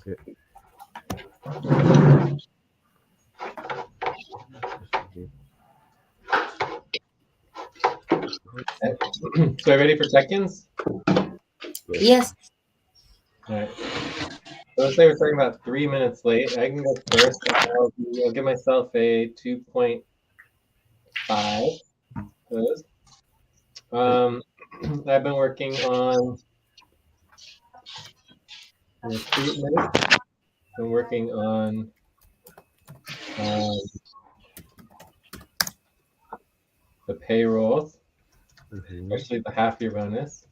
So ready for check-ins? Yes. All right. So let's say we're starting about 3 minutes late. I can go first. I'll give myself a 2.5. I've been working on recruitment. I'm working on the payroll, especially the half-year bonus.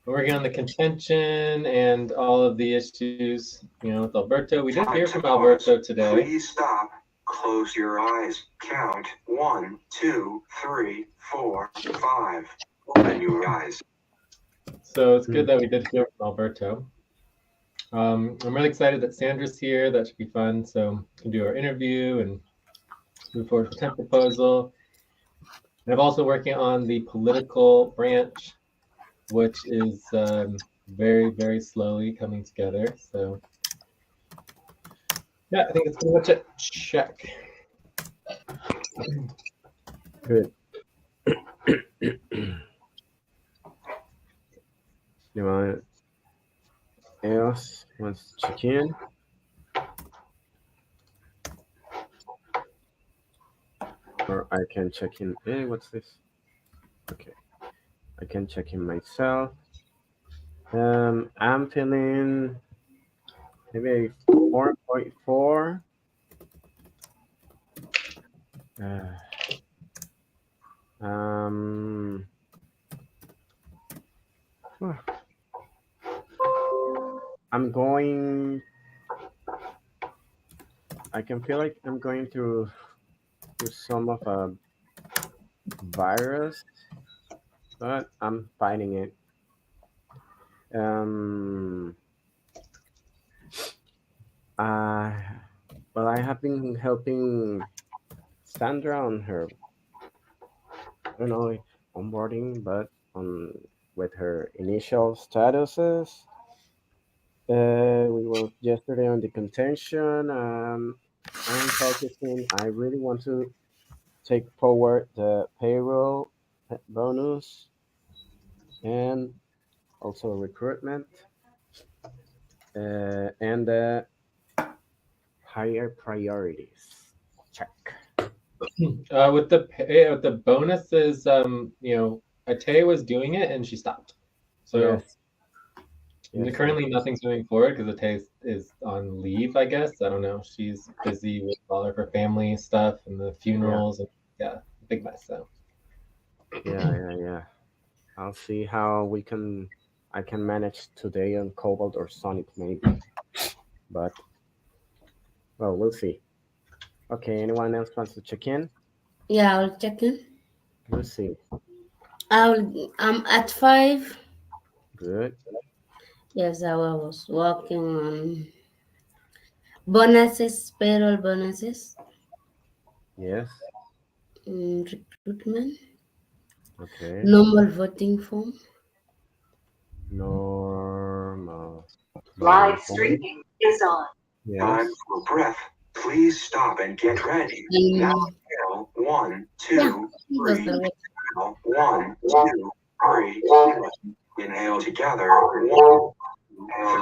I'm working on the contention and all of the issues, with Alberto. We did hear from Alberto today. Please stop. Close your eyes. Count 1, 2, 3, 4, 5. Open your eyes. So it's good that we did hear from Alberto. I'm really excited that Sandra's here. That should be fun. So we can do our interview and move forward with the temp proposal. And I'm also working on the political branch, which is very, very slowly coming together. So yeah, I think that's pretty much it. Check. Good. Anyone else wants to check in? Or I can check in. Hey, what's this? Okay. I can check in myself. I'm feeling maybe 4.4. I can feel like I'm going through some of a virus, but I'm fighting it. Well, I have been helping Sandra on her, I don't know, onboarding, but with her initial statuses. We worked yesterday on the contention. I'm focusing. I really want to take forward the payroll bonus and also recruitment and the higher priorities. Check. With the bonuses, Ate was doing it and she stopped. So yes. Currently nothing's moving forward because Ate is on leave, I guess. I don't know. She's busy with all of her family stuff and the funerals and big mess. So yeah. I'll see how I can manage today on Cobalt or Sonic maybe. But well, we'll see. Okay, anyone else wants to check in? Yeah, I'll check in. We'll see. I'm at 5. Good. Yes, I was working on bonuses, payroll bonuses. Yes. Recruitment. Okay. Normal voting form. Normal. Live streaming is on. Yes. Time for breath. Please stop and get ready. Now, 1, 2, 3. Now, 1, 2, 3. Inhale together. 1, 2,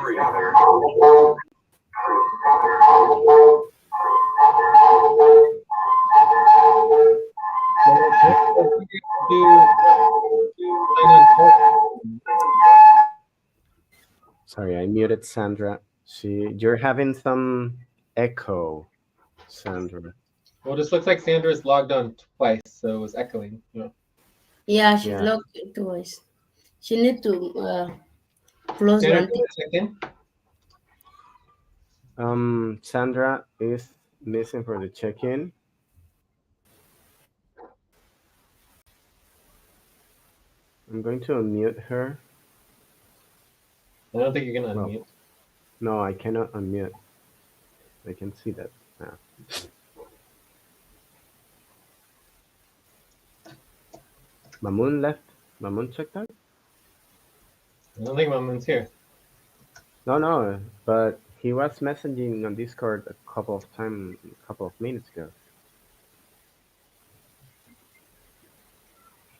3. Sorry, I muted Sandra. You're having some echo, Sandra. Well, this looks like Sandra's logged on twice, so it was echoing. Yeah, she's logged in twice. She need to close Sandra, one thing. Sandra is missing for the check-in. I'm going to unmute her. I don't think you're going to unmute. No, I cannot unmute. I can see that now. Mamoon left. Mamoon checked out? I don't think Mamoon's here. No, but he was messaging on Discord a couple of minutes ago.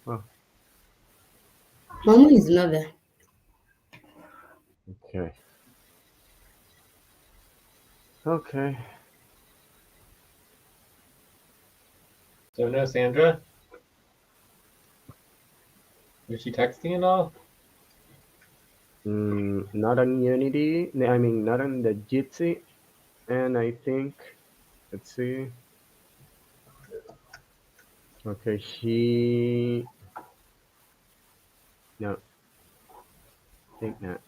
Oh, Mommy is not there. okay. Okay. So no Sandra? Was she texting at all? Not on Unity. I mean, not on the Jitsi. And I think, let's see. Okay, no, I think not.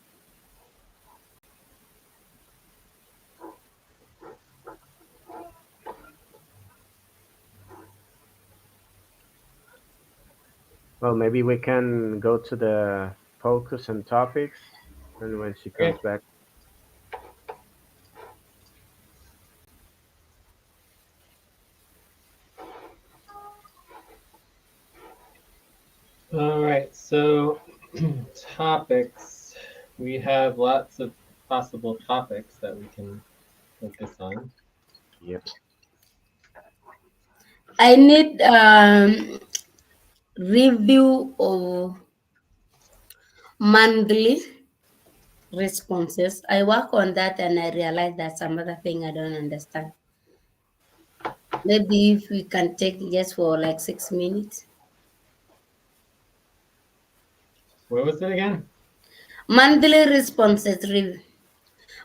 Well, maybe we can go to the focus and topics, and when she comes back. All right, so topics. We have lots of possible topics that we can focus on. Yep. I need review of monthly responses. I work on that and I realize that's some other thing I don't understand. Maybe if we can take just for like 6 minutes. What was it again? Monthly responses review.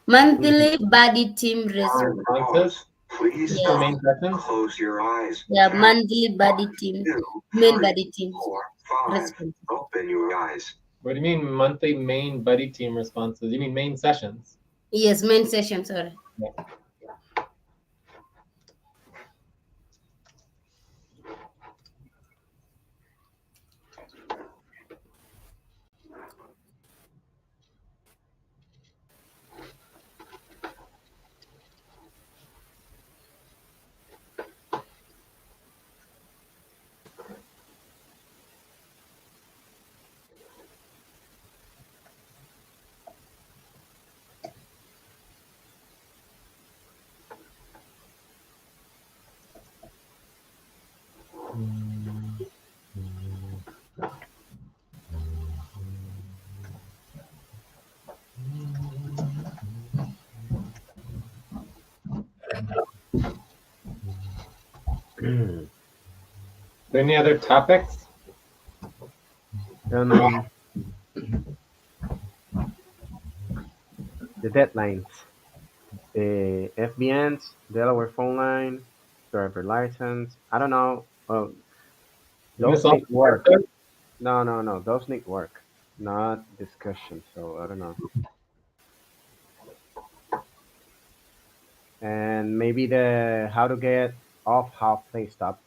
Monthly body team responses. Responses? Please Yes. stop. Main sessions? Close your eyes. Yeah, Count monthly body team, 2, main 3, body teams 4, 5. responses. Open your eyes. What do you mean monthly main buddy team responses? You mean main sessions? Yes, main session, sorry. Yeah. Any other topics? The deadlines. The FBNs, Delaware phone line, driver license. I don't know. Those need work. No. Those need work, not discussion. So I don't know. And maybe the how to get off half play stop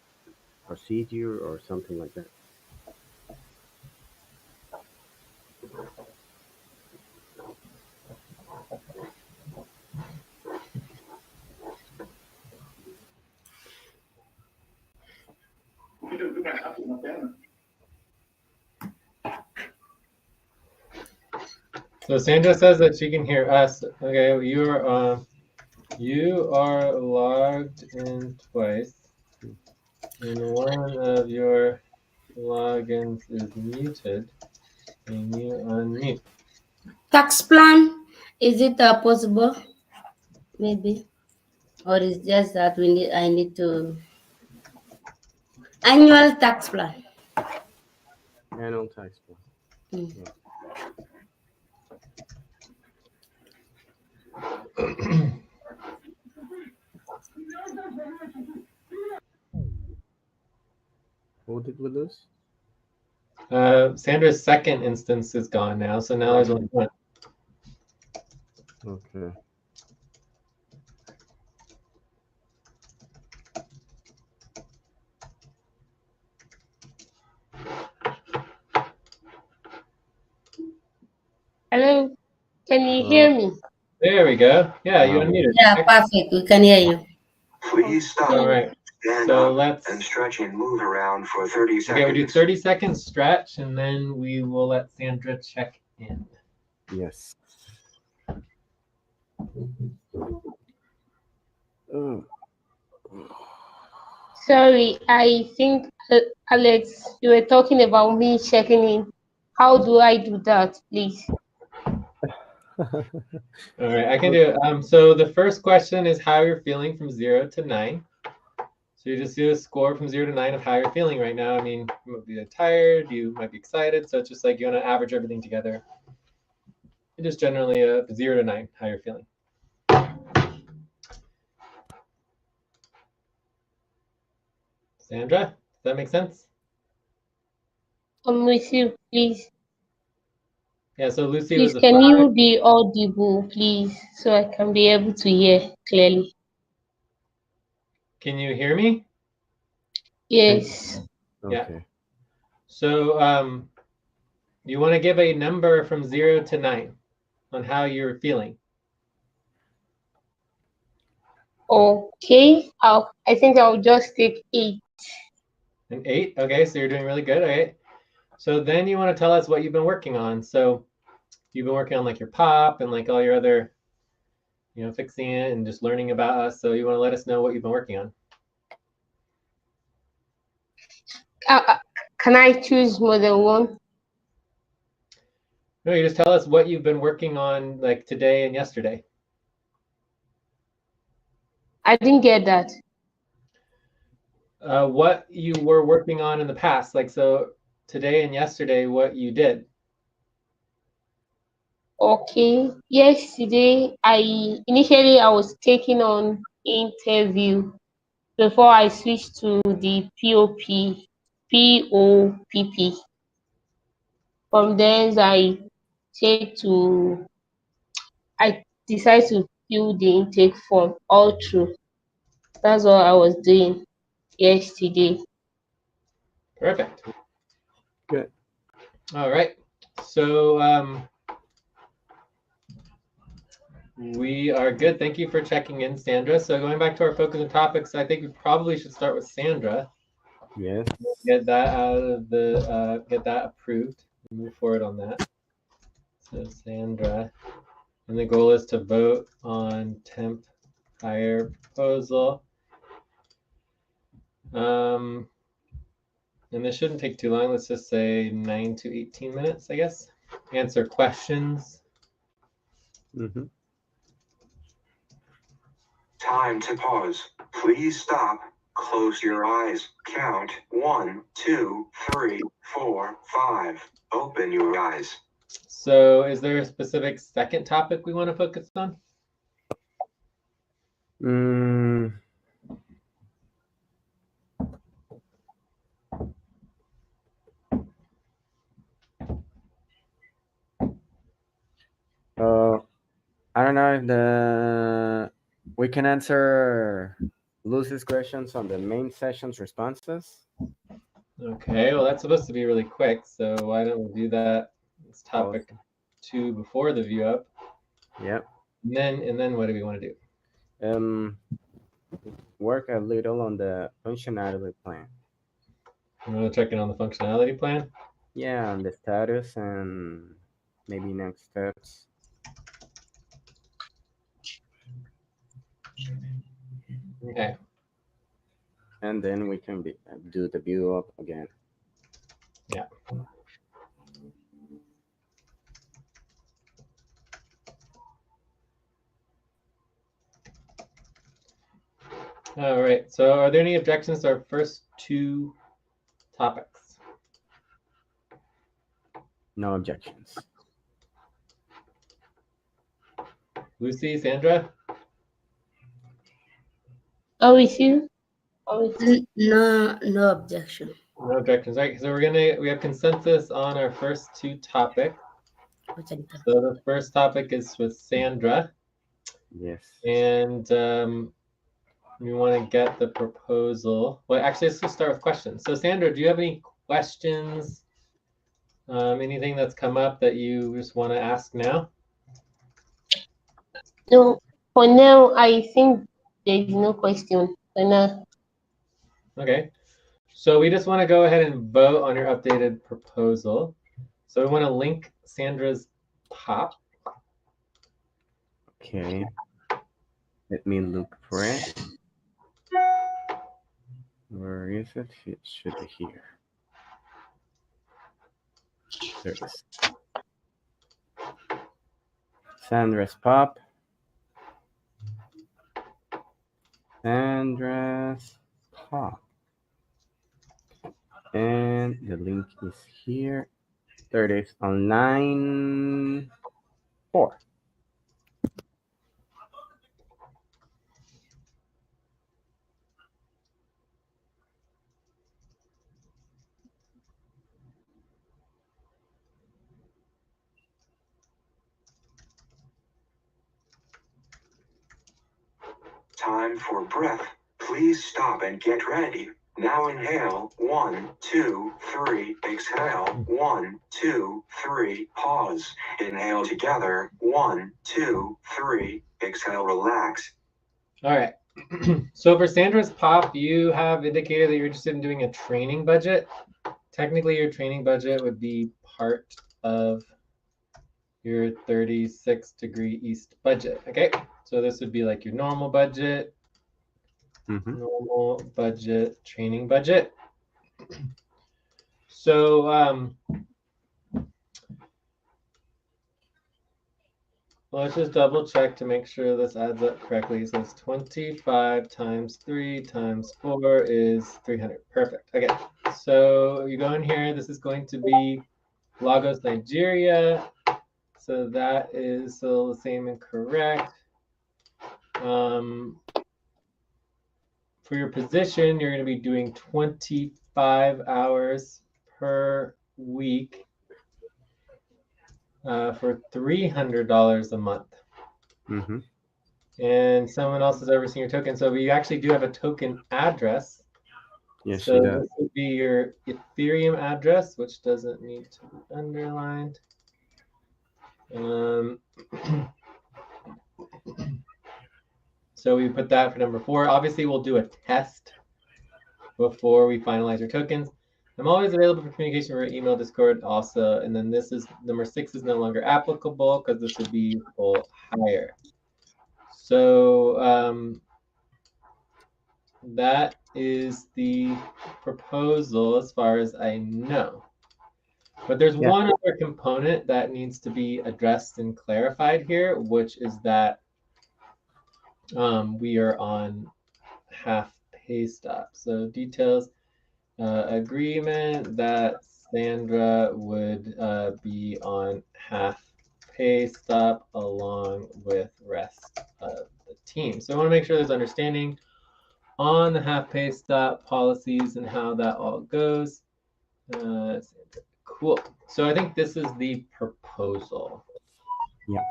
procedure or something like that. So Sandra says that she can hear us. Okay, you are logged in twice, and one of your logins is muted. Can you unmute? Tax plan, is it possible? Maybe. Or is just that I need to annual tax plan. Annual tax plan. Mm. Yeah. Who did we lose? Sandra's second instance is gone now, so now there's only one. Okay. Hello, can you hear me? There we go. Yeah, you unmuted. Yeah, perfect. We can hear you. Please stop. All right. Stand So up let's and stretch and move around for 30 seconds. Okay, we do 30 seconds stretch, and then we will let Sandra check in. Yes. Sorry, I think, Alex, you were talking about me checking in. How do I do that, please? All right, I can do it. So the first question is how you're feeling from 0 to 9. So you just do a score from 0 to 9 of how you're feeling right now. I mean, you might be tired, you might be excited. So it's just like you want to average everything together. It just generally 0 to 9, how you're feeling. Sandra, does that make sense? I'm with you, please. Yeah, so Lucy Please, was a can 5. you be audible, please, so I can be able to hear clearly? Can you hear me? Yes. Yeah. Okay. So you want to give a number from 0 to 9 on how you're feeling. Okay. I think I'll just take 8. An 8. Okay, so you're doing really good. Okay. So then you want to tell us what you've been working on. So you've been working on like your pop and like all your other, fixing it and just learning about us. So you want to let us know what you've been working on. Can I choose more than one? No, you just tell us what you've been working on like today and yesterday. I didn't get that. What you were working on in the past, like so today and yesterday, what you did. Okay. Yesterday, initially I was taking on interview before I switched to the POPP. From then I decided to fill the intake form all through. That's what I was doing yesterday. Perfect. Good. All right. So we are good. Thank you for checking in, Sandra. So going back to our focus and topics, I think we probably should start with Sandra. Yes. Get that out of the get that approved. Move forward on that. So Sandra, and the goal is to vote on temp hire proposal. And this shouldn't take too long. Let's just say 9 to 18 minutes, I guess. Answer questions. Mm-hmm. Time to pause. Please stop. Close your eyes. Count 1, 2, 3, 4, 5. Open your eyes. So is there a specific second topic we want to focus on? I don't know if we can answer Lucy's questions on the main session's responses. Okay, well that's supposed to be really quick, so why don't we do that? It's topic 2 before the view up. Yep. And then what do we want to do? Work a little on the functionality plan. You want to check in on the functionality plan? Yeah, on the status and maybe next steps. Okay. And then we can do the view up again. Yeah. All right. So are there any objections to our first 2 topics? No objections. Oh, Lucy, Sandra? with you. No objection. No objections. All right. So we have consensus on our first 2 topics. So the first topic is with Sandra. Yes. And we want to get the proposal. Well, actually, let's just start with questions. So Sandra, do you have any questions? Anything that's come up that you just want to ask now? No, for now, I think there is no question for now. Okay. So we just want to go ahead and vote on your updated proposal. So we want to link Sandra's POP. Okay. Let me look for it. Where is it? It should be here. There it is. Sandra's pop. Sandra's pop. And the link is here. There it is on line 4. Time for breath. Please stop and get ready. Now inhale. 1, 2, 3. Exhale. 1, 2, 3. Pause. Inhale together. 1, 2, 3. Exhale. Relax. All right. So for Sandra's pop, you have indicated that you're interested in doing a training budget. Technically, your training budget would be part of your 36° east budget. Okay, so this would be like your normal budget, normal budget, training budget. So let's just double check to make sure this adds up correctly. So it's 25 times 3 times 4 is 300. Perfect. Okay, so you go in here. This is going to be Lagos, Nigeria. So that is still the same and correct. For your position, you're going to be doing 25 hours per week for $300 a month. And someone else is overseeing your token. So you actually do have a token address. Yes, so this would be your Ethereum address, which doesn't need to be underlined. So we put that for number 4. Obviously, we'll do a test before we finalize your tokens. I'm always available for communication via email, Discord also. And then this is number 6 is no longer applicable because this would be full hire. So that is the proposal as far as I know. But there's one other component that needs to be addressed and clarified here, which is that we are on half pay stop. So details, agreement that Sandra would be on half pay stop along with rest of the team. So I want to make sure there's understanding on the half pay stop policies and how that all goes. Cool. So I think this is the proposal. Yeah.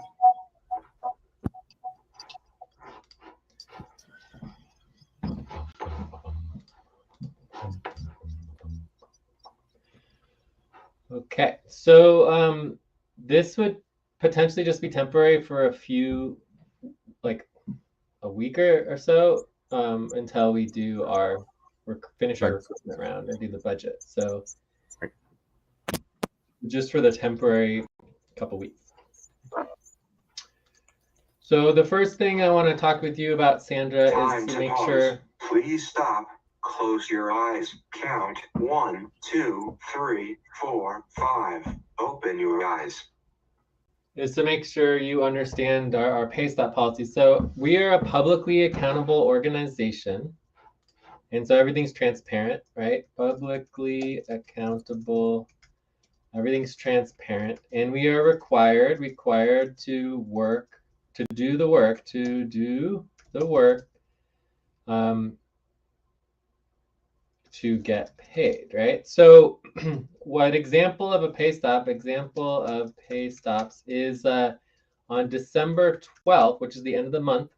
Okay, so this would potentially just be temporary for a few, like a week or so, until we do finish our recruitment round and do the budget. So just for the temporary couple weeks. So the first thing I want to talk with you about, Sandra, is to make sure. Please stop. Close your eyes. Count 1, 2, 3, 4, 5. Open your eyes. Is to make sure you understand our pay stop policy. So we are a publicly accountable organization. And so everything's transparent, right? Publicly accountable. Everything's transparent. And we are required to do the work to get paid, right? So what example of pay stops is on December 12th, which is the end of the month,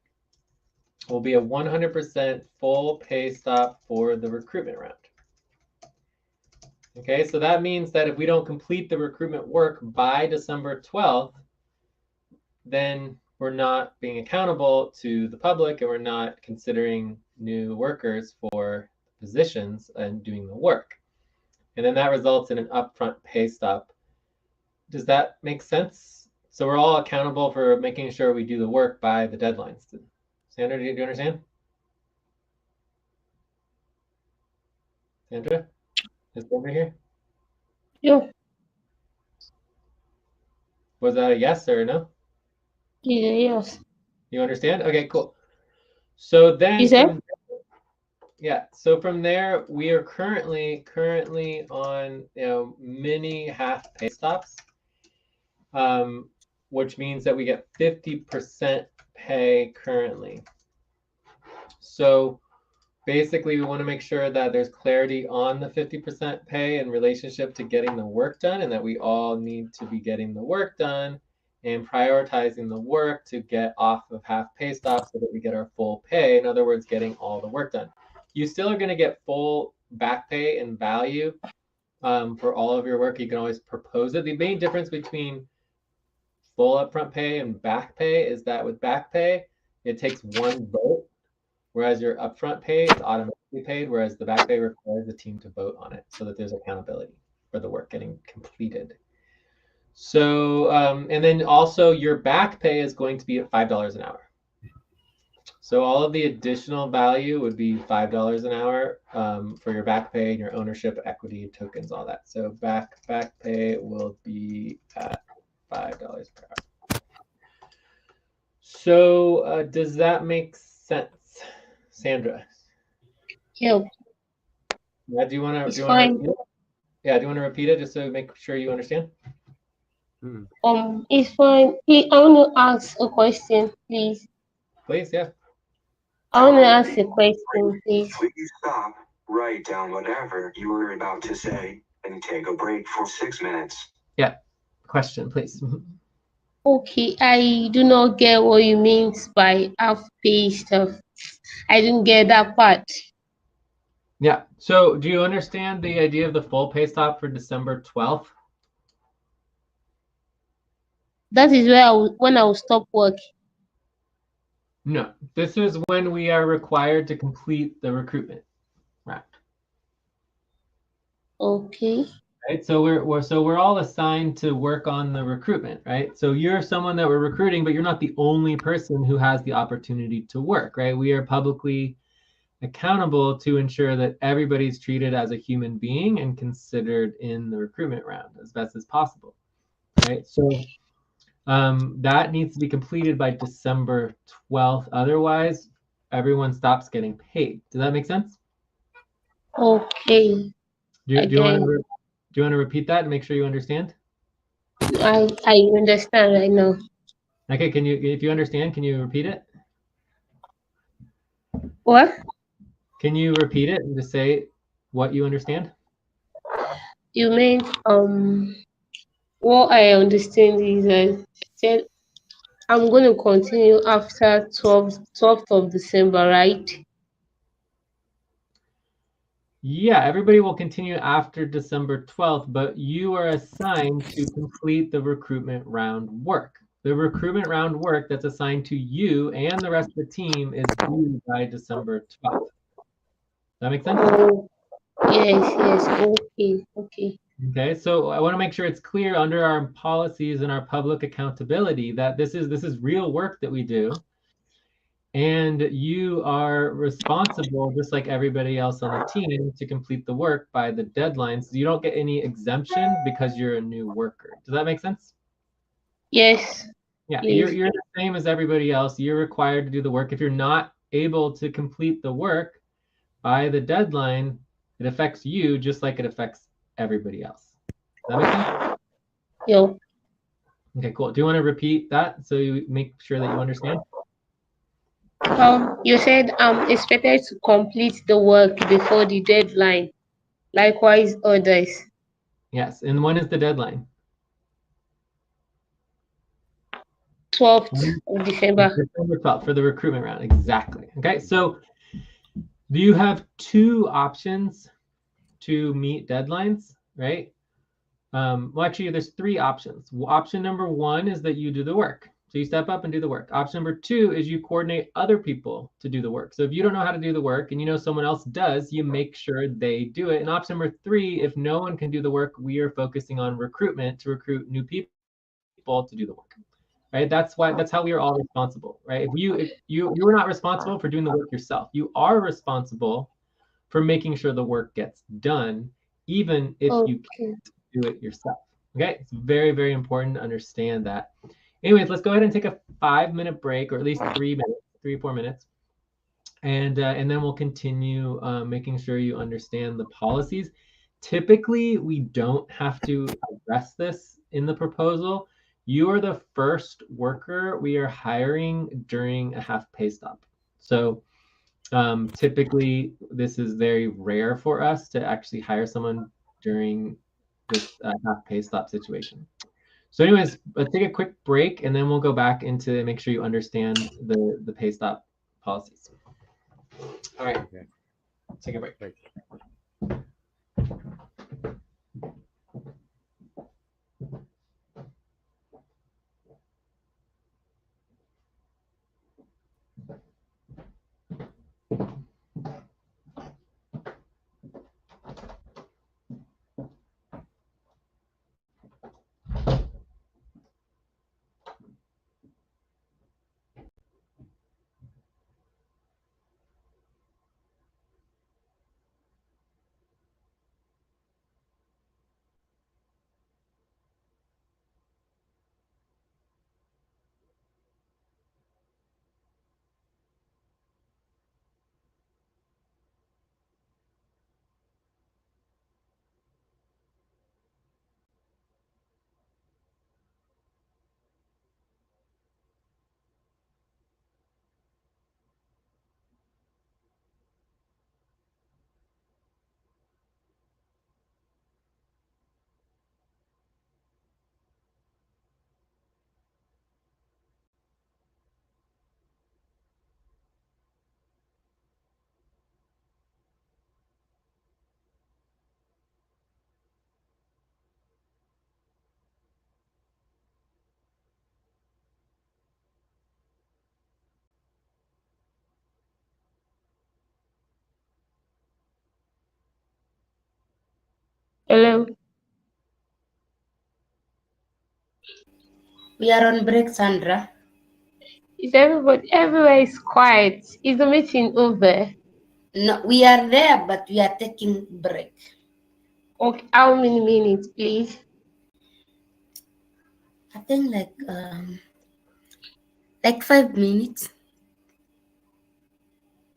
will be a 100% full pay stop for the recruitment round. Okay, so that means that if we don't complete the recruitment work by December 12th, then we're not being accountable to the public and we're not considering new workers for positions and doing the work. And then that results in an upfront pay stop. Does that make sense So we're all accountable for making sure we do the work by the deadlines. Sandra, do you understand? Sandra? Is Sandra here? Yeah. Was that a yes or a no? Yes. You understand? Okay, cool. So then so from there, we are currently on mini half pay stops, which means that we get 50% pay currently. So basically, we want to make sure that there's clarity on the 50% pay in relationship to getting the work done, and that we all need to be getting the work done and prioritizing the work to get off of half pay stops so that we get our full pay. In other words, getting all the work done. You still are going to get full back pay and value for all of your work. You can always propose it. The main difference between full upfront pay and back pay is that with back pay, it takes one vote, whereas your upfront pay is automatically paid, whereas the back pay requires the team to vote on it so that there's accountability for the work getting completed. So, and then also your back pay is going to be at $5 an hour. So all of the additional value would be $5 an hour for your back pay and your ownership, equity, tokens, all that. So back pay will be at $5 per hour. So does that make sense, Sandra? Yeah. Yeah. Do you want to? It's fine. Yeah. Do you want to repeat it just so make sure you understand? It's fine. I want to ask a question, please. Please, yeah. I want to ask a question, please. Please stop, write down whatever you were about to say, and take a break for 6 minutes. Yeah. Question, please. Okay, I do not get what you mean by half pay stuff. I didn't get that part. Yeah. So do you understand the idea of the full pay stop for December 12th? That is where when I will stop work. No. This is when we are required to complete the recruitment. Right. Okay. Right. So we're all assigned to work on the recruitment, right? So you're someone that we're recruiting, but you're not the only person who has the opportunity to work, right? We are publicly accountable to ensure that everybody's treated as a human being and considered in the recruitment round as best as possible, right? So that needs to be completed by December 12th. Otherwise, everyone stops getting paid. Does that make sense? Okay. Do you want to repeat that and make sure you understand? I understand right now. Okay, if you understand, can you repeat it? What? Can you repeat it and just say what you understand? You meant what I understand is I said I'm going to continue after 12th of December, right? Yeah, everybody will continue after December 12th, but you are assigned to complete the recruitment round work. The recruitment round work that's assigned to you and the rest of the team is due by December 12th. Does that make sense? Oh, yes. Okay. Okay, so I want to make sure it's clear under our policies and our public accountability that this is real work that we do. And you are responsible, just like everybody else on the team, to complete the work by the deadlines. So you don't get any exemption because you're a new worker. Does that make sense? Yes. Yeah, please. you're the same as everybody else. You're required to do the work. If you're not able to complete the work by the deadline, it affects you just like it affects everybody else. Does that make sense? Yo. Okay, cool. Do you want to repeat that so you make sure that you understand? You said I'm expected to complete the work before the deadline. Likewise, others. Yes. And when is the deadline? 12th of December. December 12th for the recruitment round. Exactly. Okay. So do you have two options to meet deadlines, right? Well, actually, there's three options. Option number one is that you do the work. So you step up and do the work. Option number two is you coordinate other people to do the work. So if you don't know how to do the work and you know someone else does, you make sure they do it. And option number three, if no one can do the work, we are focusing on recruitment to recruit new people people to do the work, right? That's how we are all responsible, right? If you were not responsible for doing the work yourself, you are responsible for making sure the work gets done, even if you can't do it yourself. Okay, it's very, very important to understand that. Anyways, let's go ahead and take a 5-minute break, or at least 3 minutes, 3 or 4 minutes. And then we'll continue making sure you understand the policies. Typically, we don't have to address this in the proposal. You are the first worker we are hiring during a half pay stop. So typically, this is very rare for us to actually hire someone during this half pay stop situation. So anyways, let's take a quick break, and then we'll go back into make sure you understand the pay stop policies. All right, Okay. take a break. Hello. We are on break, Sandra. Is everybody everywhere is quiet? Is the meeting over? No, we are there, but we are taking break. Okay, how many minutes, please? I think like 5 minutes.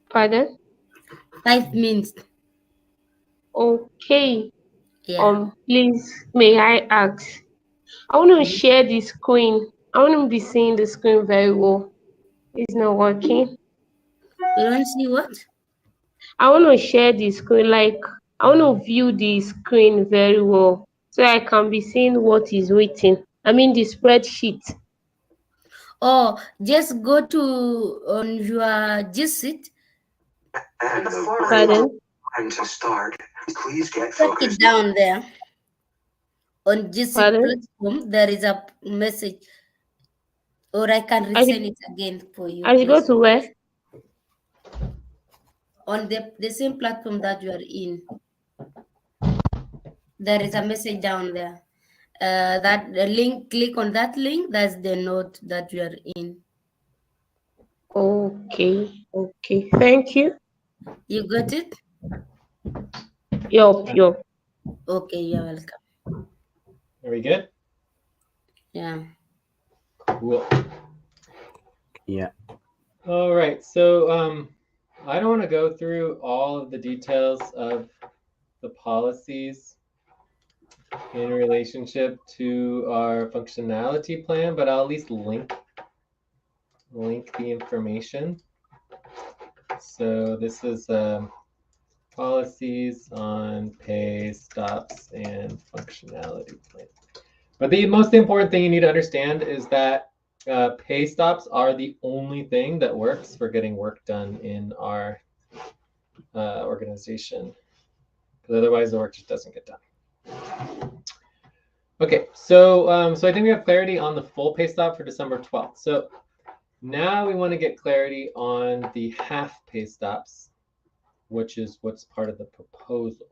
Pardon? 5 minutes. Okay. Yeah. Please, may I ask? I want to share the screen. I want to be seeing the screen very well. It's not working. You don't see what? I want to share the screen, like I want to view the screen very well so I can be seeing what is written. I mean the spreadsheet. Oh, just go to on your G Suite. And the Pardon? time to start. Please get Take it focused. down there. On G Suite Pardon? platform, there is a message, or I can I resend should, it again for you, I should go please. to where? On the same platform that you are in, there is a message down there. That the link, click on that link. That's the note that you are in. Okay, okay. Thank you. You got it? Yup, yup. Okay, you're welcome. Are we good? Yeah. Cool. Yeah. All right. So I don't want to go through all of the details of the policies in relationship to our functionality plan, but I'll at least link the information. So this is policies on pay stops and functionality plan. But the most important thing you need to understand is that pay stops are the only thing that works for getting work done in our organization, because otherwise the work just doesn't get done. Okay, so I think we have clarity on the full pay stop for December 12th. So now we want to get clarity on the half pay stops, which is what's part of the proposal.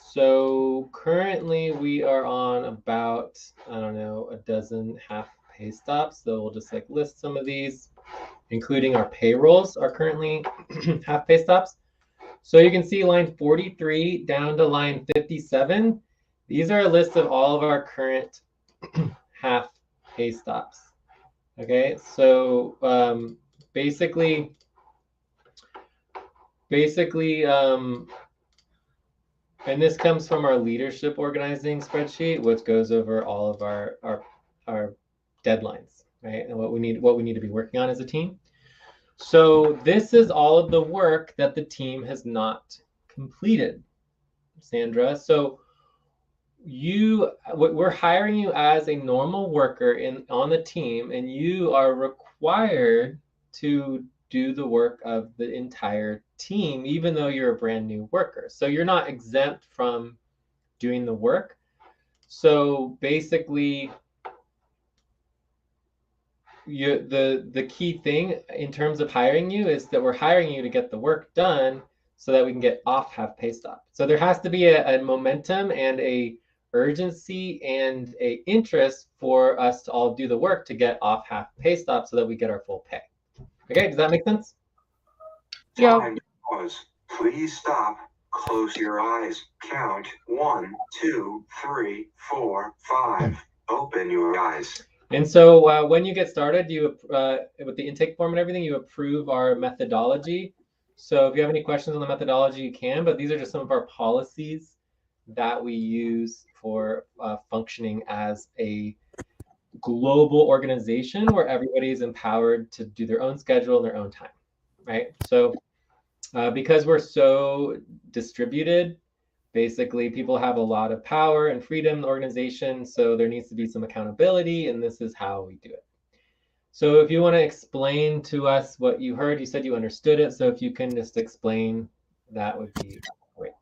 So currently we are on about, I don't know, a dozen half pay stops. So we'll just like list some of these, including our payrolls are currently half pay stops. So you can see line 43 down to line 57. These are a list of all of our current half pay stops. Okay, so basically, and this comes from our leadership organizing spreadsheet, which goes over all of our deadlines, right, and what we need to be working on as a team. So this is all of the work that the team has not completed, Sandra. So we're hiring you as a normal worker on the team, and you are required to do the work of the entire team, even though you're a brand new worker. So you're not exempt from doing the work. So basically, the key thing in terms of hiring you is that we're hiring you to get the work done so that we can get off half pay stop. So there has to be a momentum and a urgency and a interest for us to all do the work to get off half pay stop so that we get our full pay. Okay, does that make sense? Yeah. Time to pause. Please stop. Close your eyes. Count 1, 2, 3, 4, 5. Open your eyes. And so when you get started, you with the intake form and everything, you approve our methodology. So if you have any questions on the methodology, you can, but these are just some of our policies that we use for functioning as a global organization where everybody is empowered to do their own schedule in their own time, right? So because we're so distributed, basically people have a lot of power and freedom in the organization, so there needs to be some accountability, and this is how we do it. So if you want to explain to us what you heard, you said you understood it, so if you can just explain, that would be great.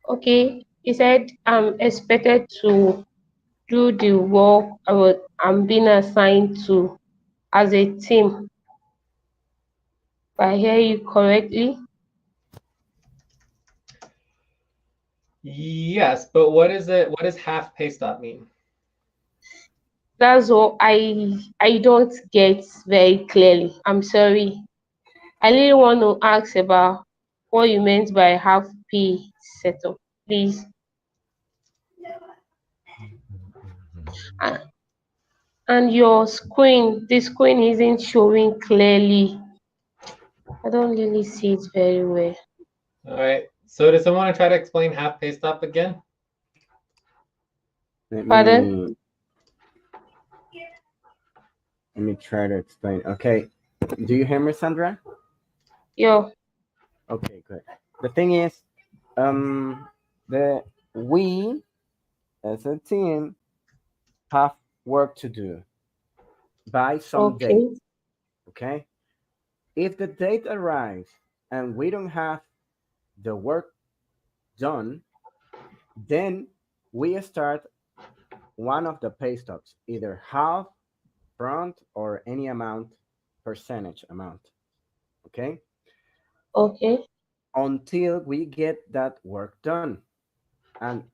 Okay. He said I'm expected to do the work I'm being assigned to as a team. If I hear you correctly, Yes, but what is it? What does half pay stop mean? that's what I don't get very clearly. I'm sorry. I really want to ask about what you meant by half pay setup, please. And and your screen, the screen isn't showing clearly. I don't really see it very well. All right. So does someone want to try to explain half pay stop again? Pardon? Let me try to explain. Okay, do you hear me, Sandra? Yeah. Okay, good. The thing is, the we as a team have work to do by some date. Okay. Okay, if the date arrives and we don't have the work done, then we start one of the pay stubs, either half, front, or any amount, percentage amount. Okay, Okay. until we get that work done. And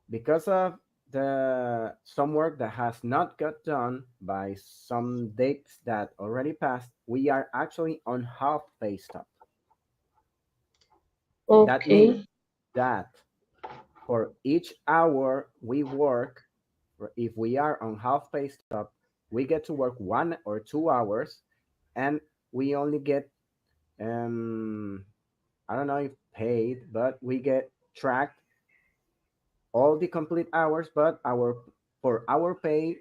because of the some work that has not got done by some dates that already passed, we are actually on half pay stop. That means Okay. that for each hour we work, if we are on half pay stop, we get to work 1 or 2 hours, and we only get I don't know if paid, but we get tracked all the complete hours, but our pay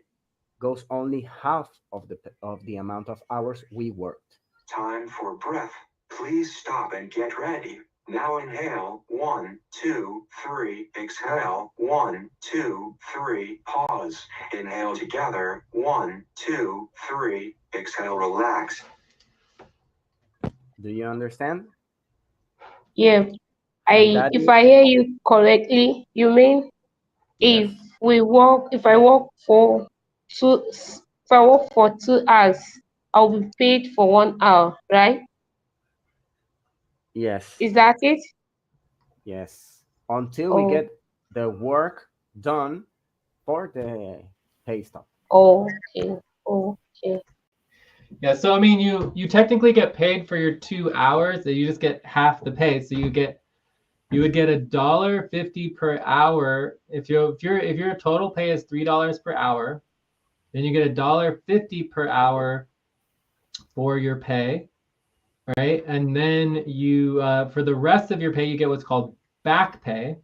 goes only half of the amount of hours we worked. Time for breath. Please stop and get ready. Now inhale. 1, 2, 3. Exhale. 1, 2, 3. Pause. Inhale together. 1, 2, 3. Exhale. Relax. Do you understand? Yeah. That If is I hear you correctly, you mean yes, if I work for if I work for 2 hours, I'll be paid for 1 hour, right? yes, Is that it? Yes. Until we get the work done for the pay stub. Okay. Okay. Yeah, so I mean, you technically get paid for your 2 hours, and you just get half the pay. So you would get $1.50 per hour. If your total pay is $3 per hour, then you get $1.50 per hour for your pay, right? And then you for the rest of your pay, you get what's called back pay,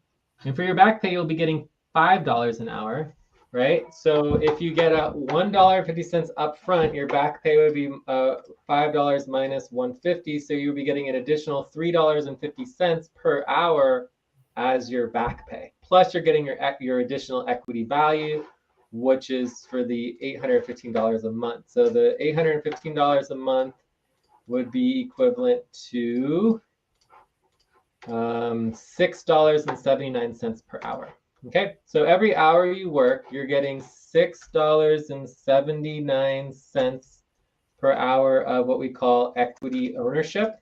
and for your back pay, you'll be getting $5 an hour, right? So if you get a $1.50 up front, your back pay would be $5 minus $1.50, so you'll be getting an additional $3.50 per hour as your back pay. Plus, you're getting your additional equity value, which is for the $815 a month. So the $815 a month would be equivalent to $6.79 per hour. Okay, so every hour you work, you're getting $6.79 per hour of what we call equity ownership.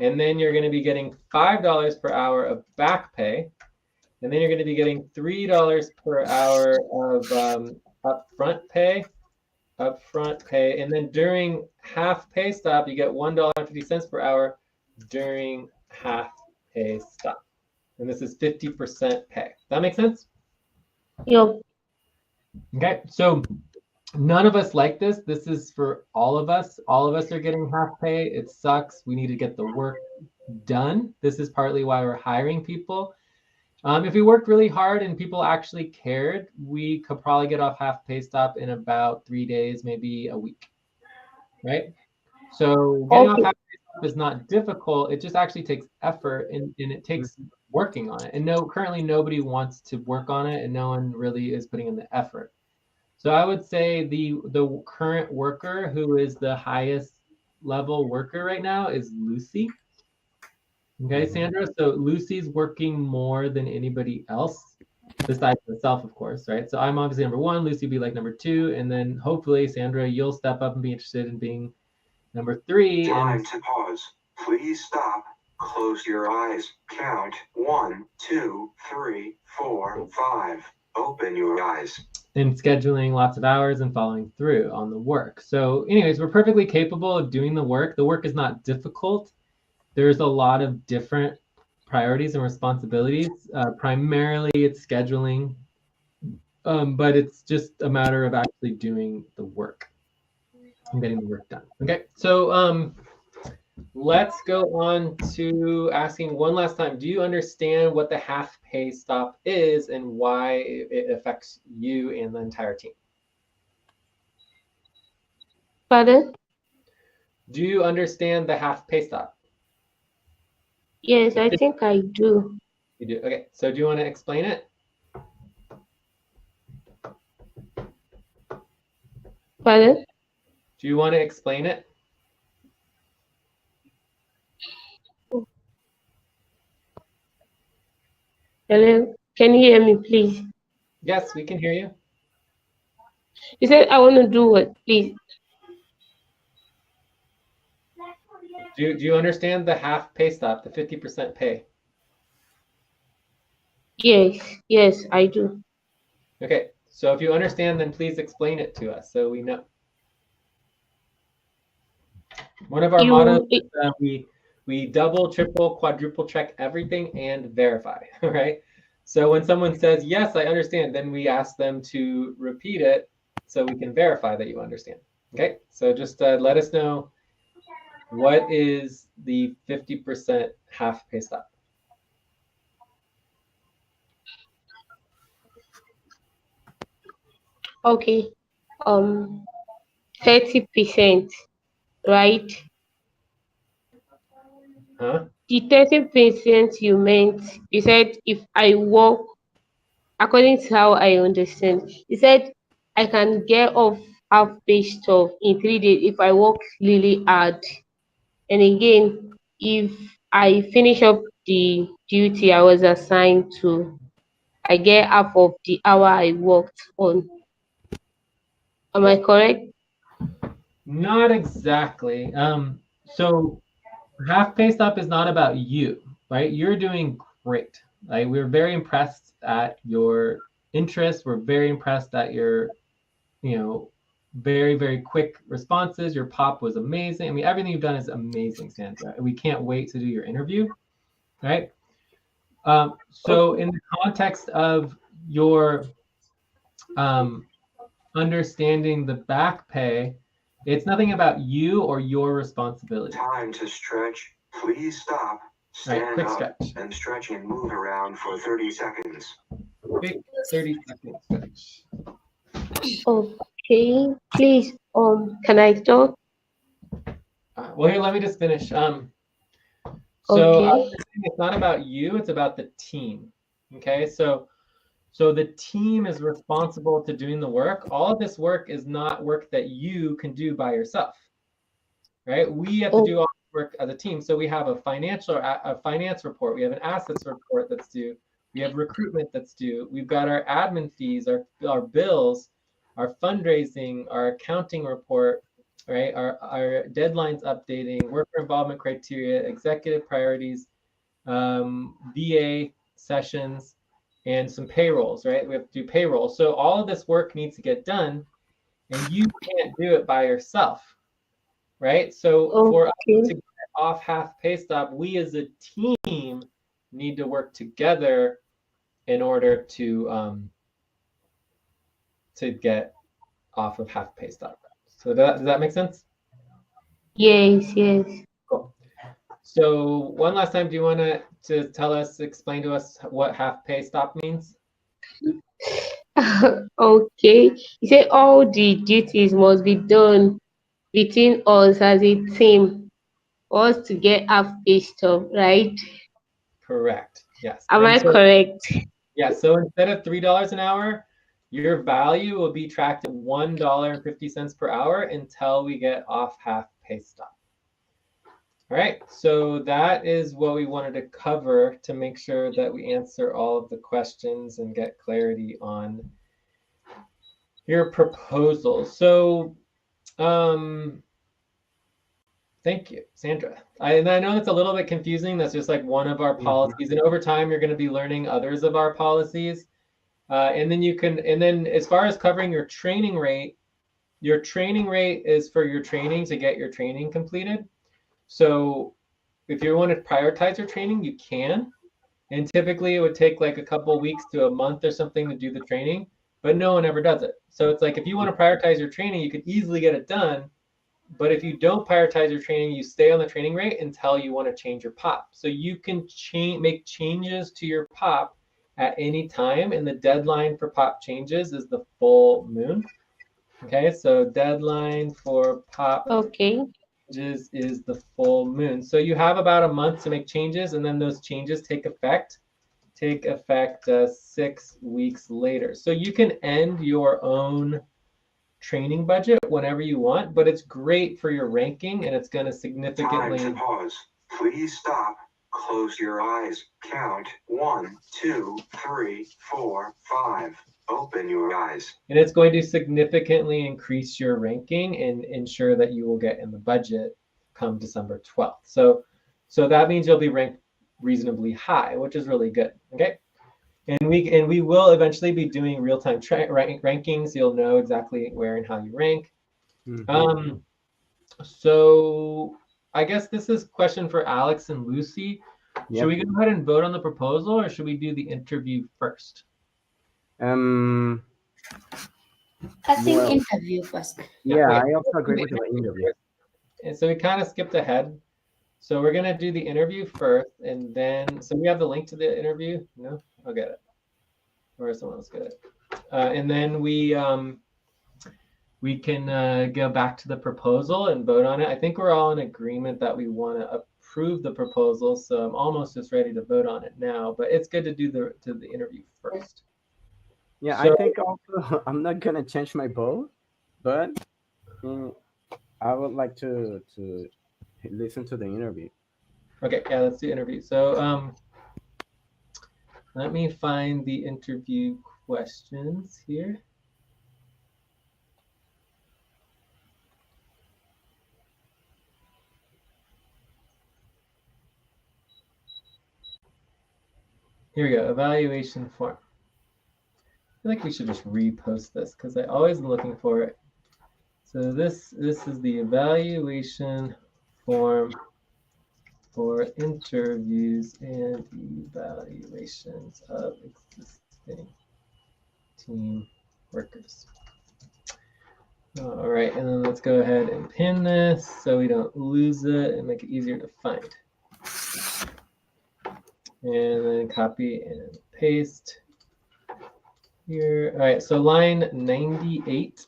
And then you're going to be getting $5 per hour of back pay. And then you're going to be getting $3 per hour of upfront pay. And then during half pay stop, you get $1.50 per hour during half pay stop. And this is 50% pay. That make sense? Yep. Okay, so none of us like this. This is for all of us. All of us are getting half pay. It sucks. We need to get the work done. This is partly why we're hiring people. If we worked really hard and people actually cared, we could probably get off half pay stop in about 3 days, maybe a week, right? So getting off half pay stop is not difficult. It just actually takes effort and it takes working on it. And currently nobody wants to work on it and no one really is putting in the effort. So I would say the current worker who is the highest level worker right now is Lucy. Okay, Sandra. So Lucy's working more than anybody else besides myself, of course, right? So I'm obviously number one. Lucy will be like number two, and then hopefully, Sandra, you'll step up and be interested in being number three. Time to pause. Please stop. Close your eyes. Count 1, 2, 3, 4, 5. Open your eyes. And scheduling lots of hours and following through on the work. So, anyways, we're perfectly capable of doing the work. The work is not difficult. There's a lot of different priorities and responsibilities. Primarily, it's scheduling, but it's just a matter of actually doing the work and getting the work done. Okay, so let's go on to asking one last time. Do you understand what the half pay stop is and why it affects you and the entire team? Pardon? Do you understand the half pay stop? Yes, I think I do. You do. Okay. So do you want to explain it? Pardon? Do you want to explain it? Hello? Can you hear me, please? Yes, we can hear you. You said I want to do what, please? Do you understand the half pay stop, the 50% pay? Yes, I do. Okay. So if you understand, then please explain it to us so we know. One of our mottos is we double, triple, quadruple check everything and verify, right? So when someone says, yes, I understand, then we ask them to repeat it so we can verify that you understand. Okay, so just let us know, what is the 50% half pay stop? Okay. 30%, right? Huh? The 30% you said if I work, according to how I understand, you said I can get off half pay stuff in 3 days if I work really hard. And again, if I finish up the duty I was assigned to, I get half of the hour I worked on. Am I correct? Not exactly. So half pay stop is not about you, right? You're doing great. Like, we're very impressed at your interest. We're very impressed at your, very, very quick responses. Your pop was amazing. I mean, everything you've done is amazing, Sandra. We can't wait to do your interview, right? So in the context of your understanding the back pay, it's nothing about you or your responsibility. Time to stretch. Please stop. Stand quick up stretch. and stretch and move around for 30 seconds. Quick 30-second stretch. Okay, please, can I talk? Well, here, let me just finish. So Okay. it's not about you, it's about the team. Okay, so the team is responsible to doing the work. All of this work is not work that you can do by yourself, right? We have to do all the work as a team. So we have a finance report, we have an assets report that's due, we have recruitment that's due, we've got our admin fees, our bills, our fundraising, our accounting report, right? Our deadlines updating, worker involvement criteria, executive priorities, VA sessions, and some payrolls, right? We have to do payroll. So all of this work needs to get done, and you can't do it by yourself, right? So for us to get off half pay stop, we as a team need to work together in order to get off of half pay stop. So does that make sense? Yes. Cool. So one last time, do you want to explain to us what half pay stop means? Okay. You say all the duties must be done between us as a team for us to get half pay stop, right? Correct. Yes. Am I correct? Yeah. So instead of $3 an hour, your value will be tracked at $1.50 per hour until we get off half pay stop. All right. So that is what we wanted to cover to make sure that we answer all of the questions and get clarity on your proposal. So, thank you, Sandra. And I know it's a little bit confusing. That's just like one of our policies. And over time, you're going to be learning others of our policies. And then as far as covering your training rate is for your training to get your training completed. So if you want to prioritize your training, you can. And typically it would take like a couple weeks to a month or something to do the training, but no one ever does it. So it's like, if you want to prioritize your training, you could easily get it done. But if you don't prioritize your training, you stay on the training rate until you want to change your POP. So you can make changes to your POP at any time, and the deadline for POP changes is the full moon. Okay, so deadline for POP changes is the full moon. So you have about a month to make changes, and then those changes take effect 6 weeks later. So you can end your own training budget whenever you want, but it's great for your ranking, and it's going to significantly. Time to pause. Please stop. Close your eyes. Count 1, 2, 3, 4, 5. Open your eyes. And it's going to significantly increase your ranking and ensure that you will get in the budget come December 12th. So that means you'll be ranked reasonably high, which is really good. Okay. And we will eventually be doing real-time rankings. You'll know exactly where and how you rank. So I guess this is a question for Alex and Lucy. Yep. Should we go ahead and vote on the proposal, or should we do the interview first? I think interview first. Yeah, I also agree with the interview. And so we kind of skipped ahead. So we're going to do the interview first, and then, so we have the link to the interview? No? I'll get it. Or someone else get it. And then we can go back to the proposal and vote on it. I think we're all in agreement that we want to approve the proposal, so I'm almost just ready to vote on it now, but it's good to do the interview first. Yeah, so, I think also I'm not going to change my vote, but I would like to listen to the interview. Okay, yeah, let's do interview. So let me find the interview questions here. Here we go, evaluation form. I feel like we should just repost this because I always am looking for it. So this is the evaluation form for interviews and evaluations of existing team workers. All right, and then let's go ahead and pin this so we don't lose it and make it easier to find. And then copy and paste here. All right, so line 98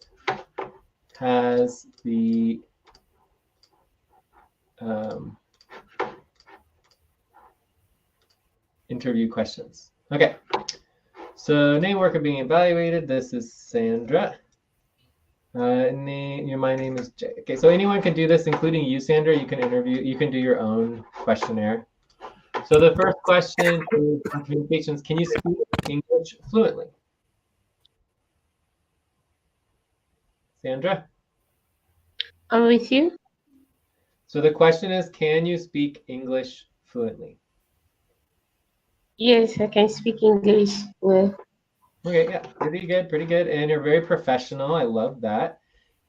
has the interview questions. Okay, so name worker being evaluated. This is Sandra. My name is Jay. Okay, so anyone can do this, including you, Sandra. You can interview. You can do your own questionnaire. So the first question is communications. Can you speak English fluently? Sandra? I'm with you. So the question is, can you speak English fluently? Yes, I can speak English well. Okay, yeah, pretty good. And you're very professional. I love that.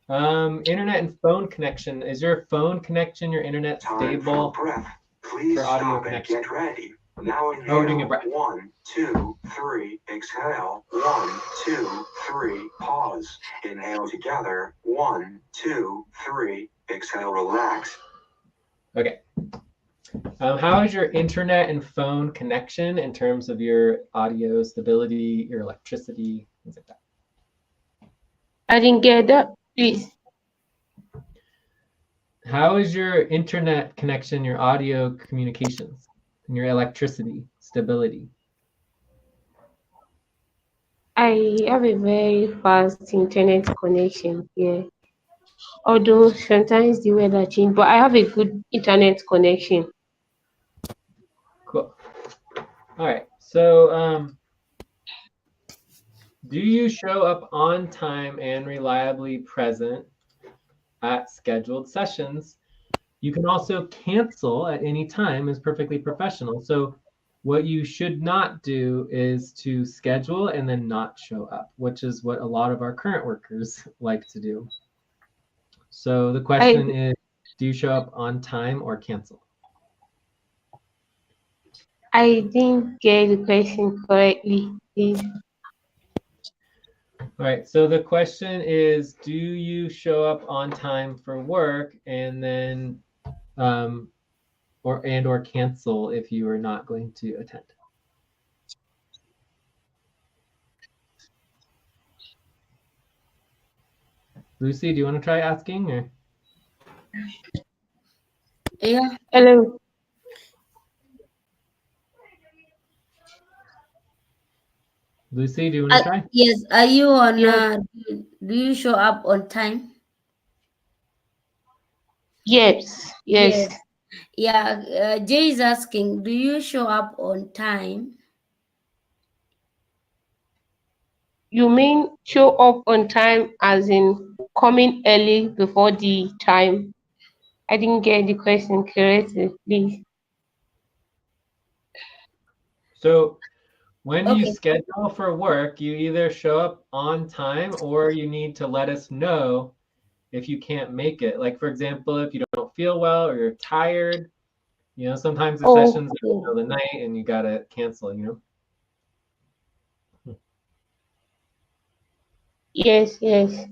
Internet and phone connection. Is your phone connection, your internet stable? Time for breath. Please for audio stop and connection? get ready. Now Oh, we're doing a inhale. breath. 1, 2, 3. Exhale. 1, 2, 3. Pause. Inhale together. 1, 2, 3. Exhale. Relax. Okay. How is your internet and phone connection in terms of your audio stability, your electricity, things like that? I didn't get that, please. How is your internet connection, your audio communications, and your electricity stability? I have a very fast internet connection here. Although sometimes the weather change, but I have a good internet connection. Cool. All right. So, do you show up on time and reliably present at scheduled sessions? You can also cancel at any time is perfectly professional. So what you should not do is to schedule and then not show up, which is what a lot of our current workers like to do. So the question is, do you show up on time or cancel? I didn't get the question correctly, please. All right, so the question is, do you show up on time for work and then or cancel if you are not going to attend? Lucy, do you want to try asking or? Yeah. Hello. Lucy, do you want to try? Yes. Are you on? Yeah. Do you show up on time? Yes. Yes. Yes. Yeah. Jay is asking, do you show up on time? You mean show up on time as in coming early before the time? I didn't get the question correctly, please. So when you Okay. schedule for work, you either show up on time or you need to let us know if you can't make it. Like, for example, if you don't feel well or you're tired, sometimes the Oh, session's in the middle of the night and you got to cancel. yes, yes.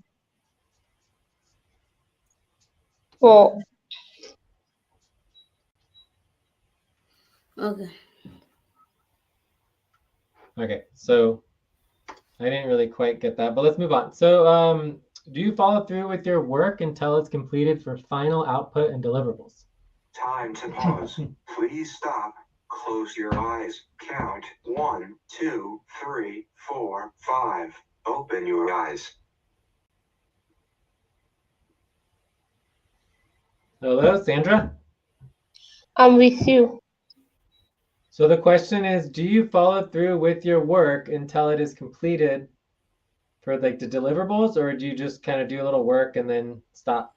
Well, Okay. Okay, so I didn't really quite get that, but let's move on. So do you follow through with your work until it's completed for final output and deliverables? Time to pause. Please stop. Close your eyes. Count 1, 2, 3, 4, 5. Open your eyes. Hello, Sandra? I'm with you. So the question is, do you follow through with your work until it is completed for like the deliverables, or do you just kind of do a little work and then stop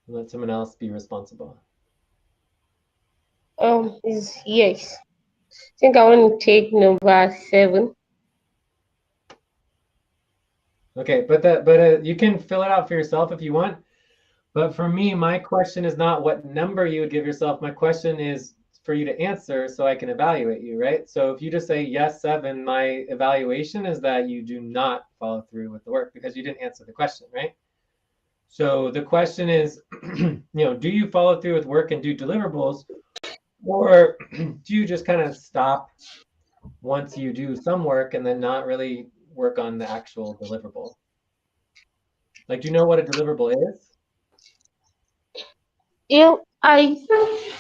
and let someone else be responsible? Is yes. think I want to take number 7. Okay, but you can fill it out for yourself if you want. But for me, my question is not what number you would give yourself. My question is for you to answer so I can evaluate you, right? So if you just say yes, 7, my evaluation is that you do not follow through with the work because you didn't answer the question, right? So the question is, do you follow through with work and do deliverables, or do you just kind of stop once you do some work and then not really work on the actual deliverable? Like, do you know what a deliverable is? Yeah,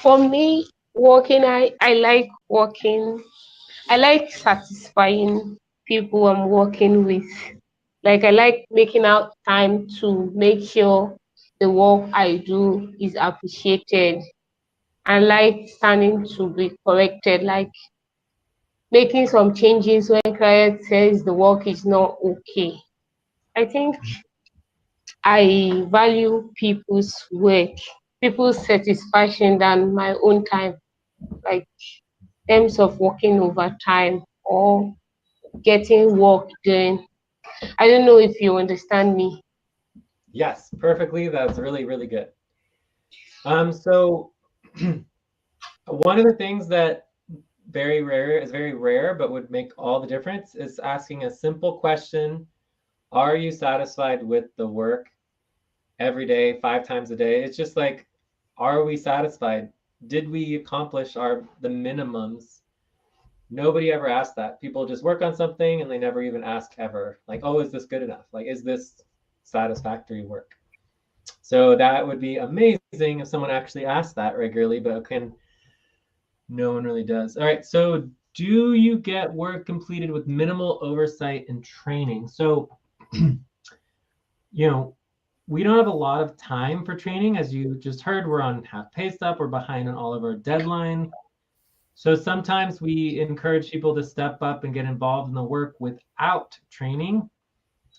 for me, working, I like working. I like satisfying people I'm working with. Like I like making out time to make sure the work I do is appreciated. I like standing to be corrected, like making some changes when client says the work is not okay. I think I value people's work, people's satisfaction than my own time, like in terms of working overtime or getting work done. I don't know if you understand me. Yes, perfectly. That's really, really good. So one of the things that very rare, but would make all the difference is asking a simple question. Are you satisfied with the work every day, 5 times a day? It's just like, are we satisfied? Did we accomplish the minimums? Nobody ever asked that. People just work on something and they never even ask ever, like, oh, is this good enough? Like, is this satisfactory work? So that would be amazing if someone actually asked that regularly, but no one really does. All right, so do you get work completed with minimal oversight and training? So, we don't have a lot of time for training. As you just heard, we're on half paced up, we're behind on all of our deadlines. So sometimes we encourage people to step up and get involved in the work without training,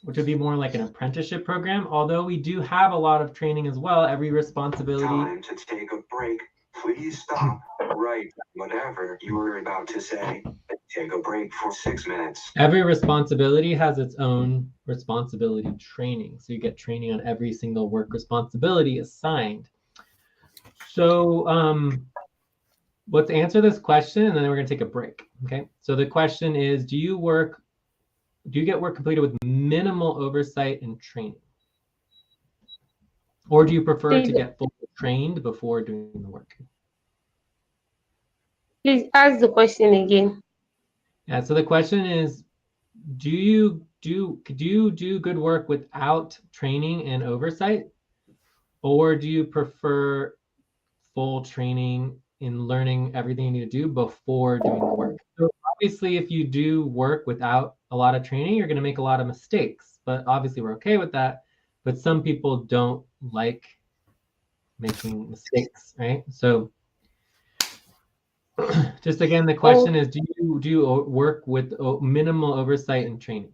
which would be more like an apprenticeship program. Although we do have a lot of training as well, every responsibility. Time to take a break. Please stop. Write whatever you were about to say. Take a break for 6 minutes. Every responsibility has its own responsibility training. So you get training on every single work responsibility assigned. So let's answer this question and then we're going to take a break. Okay. So the question is, do you get work completed with minimal oversight and training? Or do you prefer to get fully trained before doing the work? Please ask the question again. Yeah, so the question is, do you do good work without training and oversight? Or do you prefer full training in learning everything you need to do before doing the work? So obviously, if you do work without a lot of training, you're going to make a lot of mistakes. But obviously, we're okay with that. But some people don't like making mistakes, right? So just again, the question is, do you work with minimal oversight and training?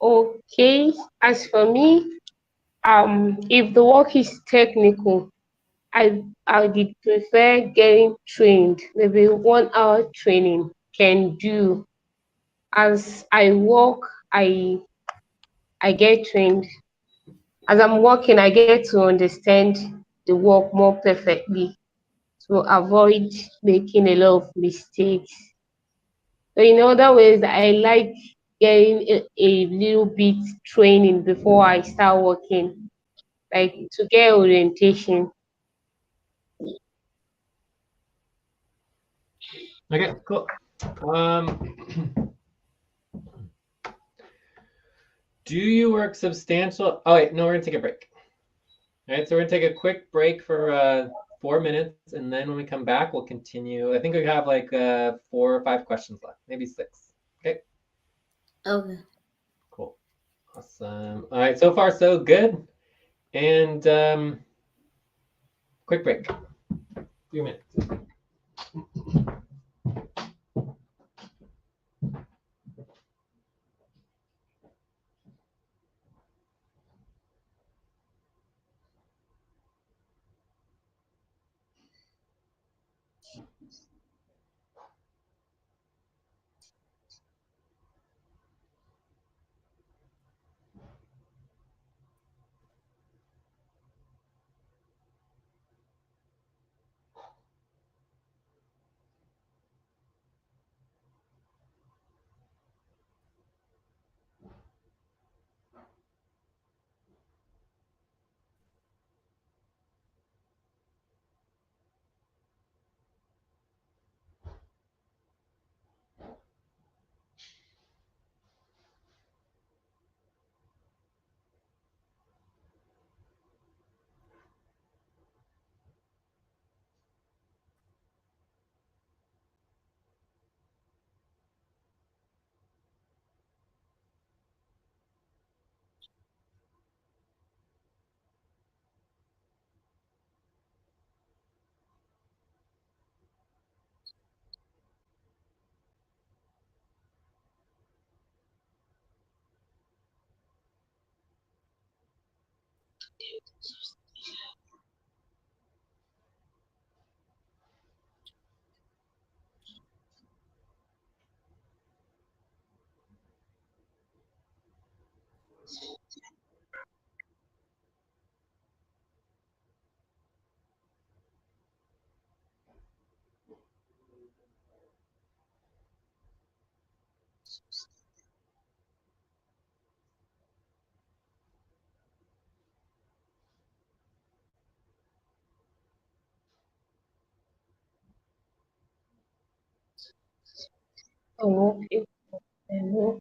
Okay, as for me, if the work is technical, I did prefer getting trained. Maybe 1 hour training can do. As I work, I get trained. As I'm working, I get to understand the work more perfectly to avoid making a lot of mistakes. So in other ways, I like getting a little bit training before I start working, like to get orientation. Okay, cool. Do you work substantial? Oh wait, no, we're gonna take a break. All right, so we're gonna take a quick break for 4 minutes, and then when we come back, we'll continue. I think we have like 4 or 5 questions left, maybe 6. Okay. Okay. Cool. Awesome. All right, so far so good. And quick break. 3 minutes. Oh, okay. Mhm.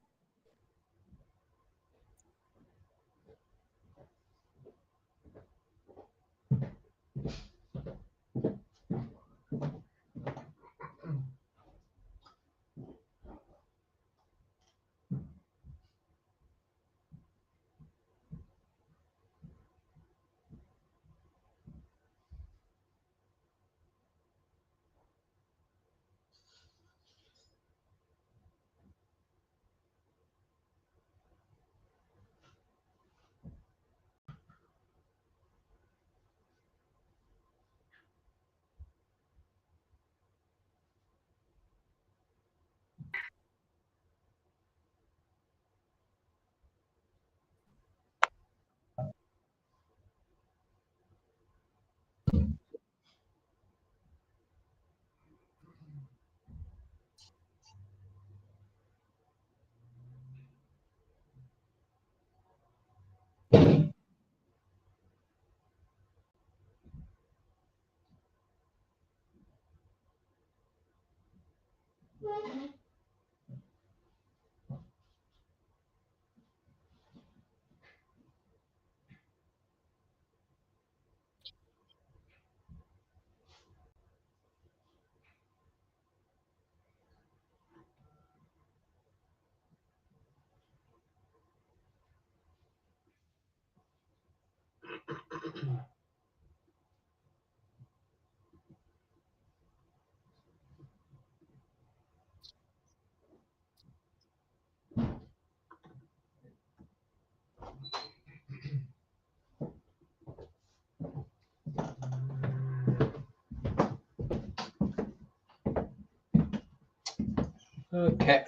Okay.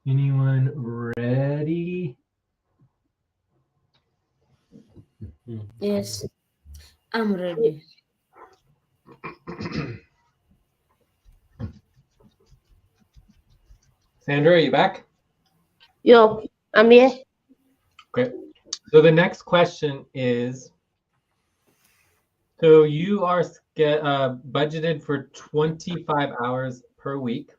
Anyone ready? Yes, I'm ready. Sandra, are you back? Yo, I'm here. Okay. So the next question is, so you are budgeted for 25 hours per week.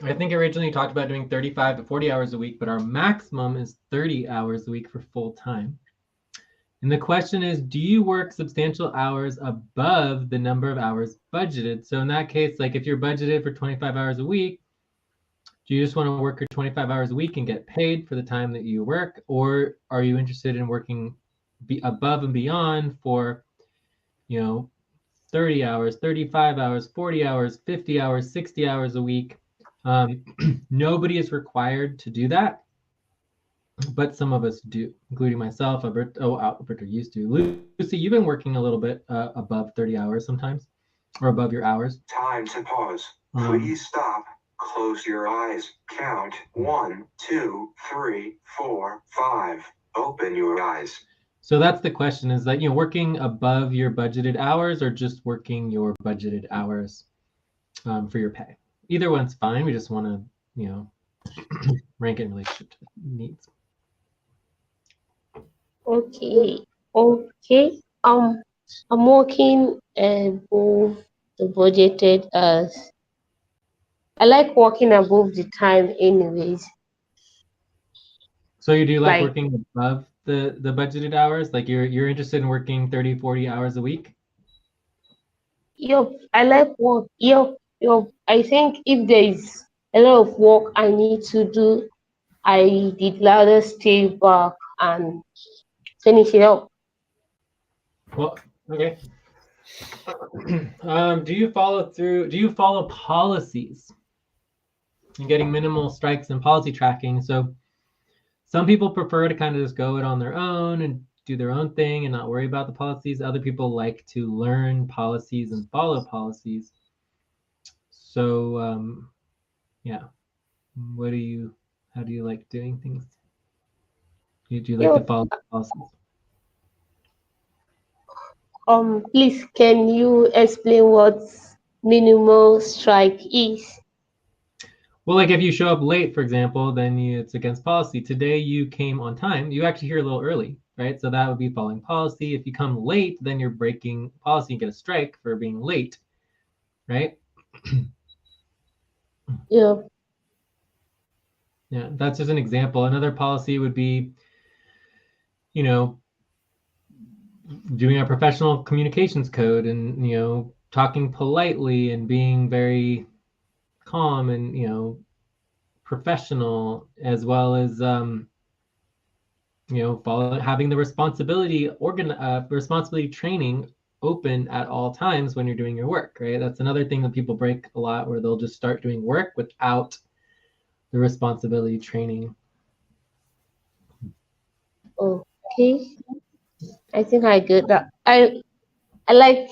I think originally you talked about doing 35 to 40 hours a week, but our maximum is 30 hours a week for full time. And the question is, do you work substantial hours above the number of hours budgeted? So in that case, like if you're budgeted for 25 hours a week, do you just want to work your 25 hours a week and get paid for the time that you work? Or are you interested in working above and beyond for, 30 hours, 35 hours, 40 hours, 50 hours, 60 hours a week? Nobody is required to do that, but some of us do, including myself. Alberto used to. Lucy, you've been working a little bit above 30 hours sometimes, or above your hours. Time to pause. Please stop. Close your eyes. Count 1, 2, 3, 4, 5. Open your eyes. So that's the question, is that, working above your budgeted hours or just working your budgeted hours for your pay. Either one's fine. We just want to, rank it in relationship to needs. Okay. Okay. I'm working above the budgeted as I like working above the time anyways. So you do like Like, working above the budgeted hours? Like you're interested in working 30, 40 hours a week? yup, I like work. Yup. I think if there is a lot of work I need to do, I did rather stay back and finish it up. Well, okay. Do you follow policies and getting minimal strikes and policy tracking? So some people prefer to kind of just go it on their own and do their own thing and not worry about the policies. Other people like to learn policies and follow policies. So yeah, how do you like doing things? Do you like to Yeah. follow policies? Please, can you explain what minimal strike is? Well, like if you show up late, for example, then it's against policy. Today you came on time. You actually here a little early, right? So that would be following policy. If you come late, then you're breaking policy and get a strike for being late, right? Yeah. Yeah, that's just an example. Another policy would be, doing a professional communications code and, talking politely and being very calm and, professional, as well as, having the responsibility training open at all times when you're doing your work, right? That's another thing that people break a lot, where they'll just start doing work without the responsibility training. Okay. I think I get that. I like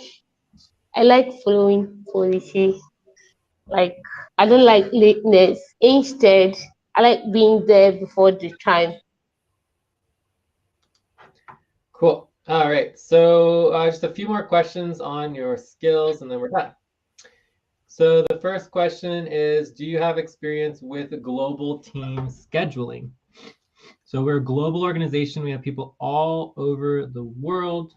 I like following policy. Like I don't like lateness. Instead, I like being there before the time. Cool. All right. So just a few more questions on your skills, and then we're done. So the first question is, do you have experience with global team scheduling? So we're a global organization. We have people all over the world.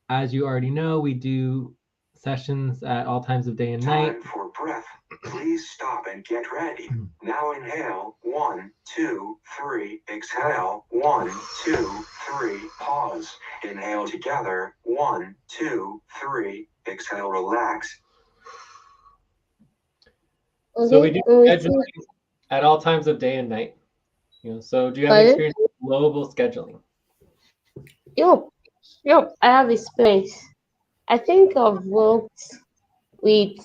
As you already know, we do sessions at all times of day and night. Time for breath. Please stop and get ready. Now inhale. 1, 2, 3. Exhale. 1, 2, 3. Pause. Inhale together. 1, 2, 3. Exhale. Relax. So we Okay. do scheduling at all times of day and night. So do you have experience with global scheduling? Yep. I have experience. I think I've worked with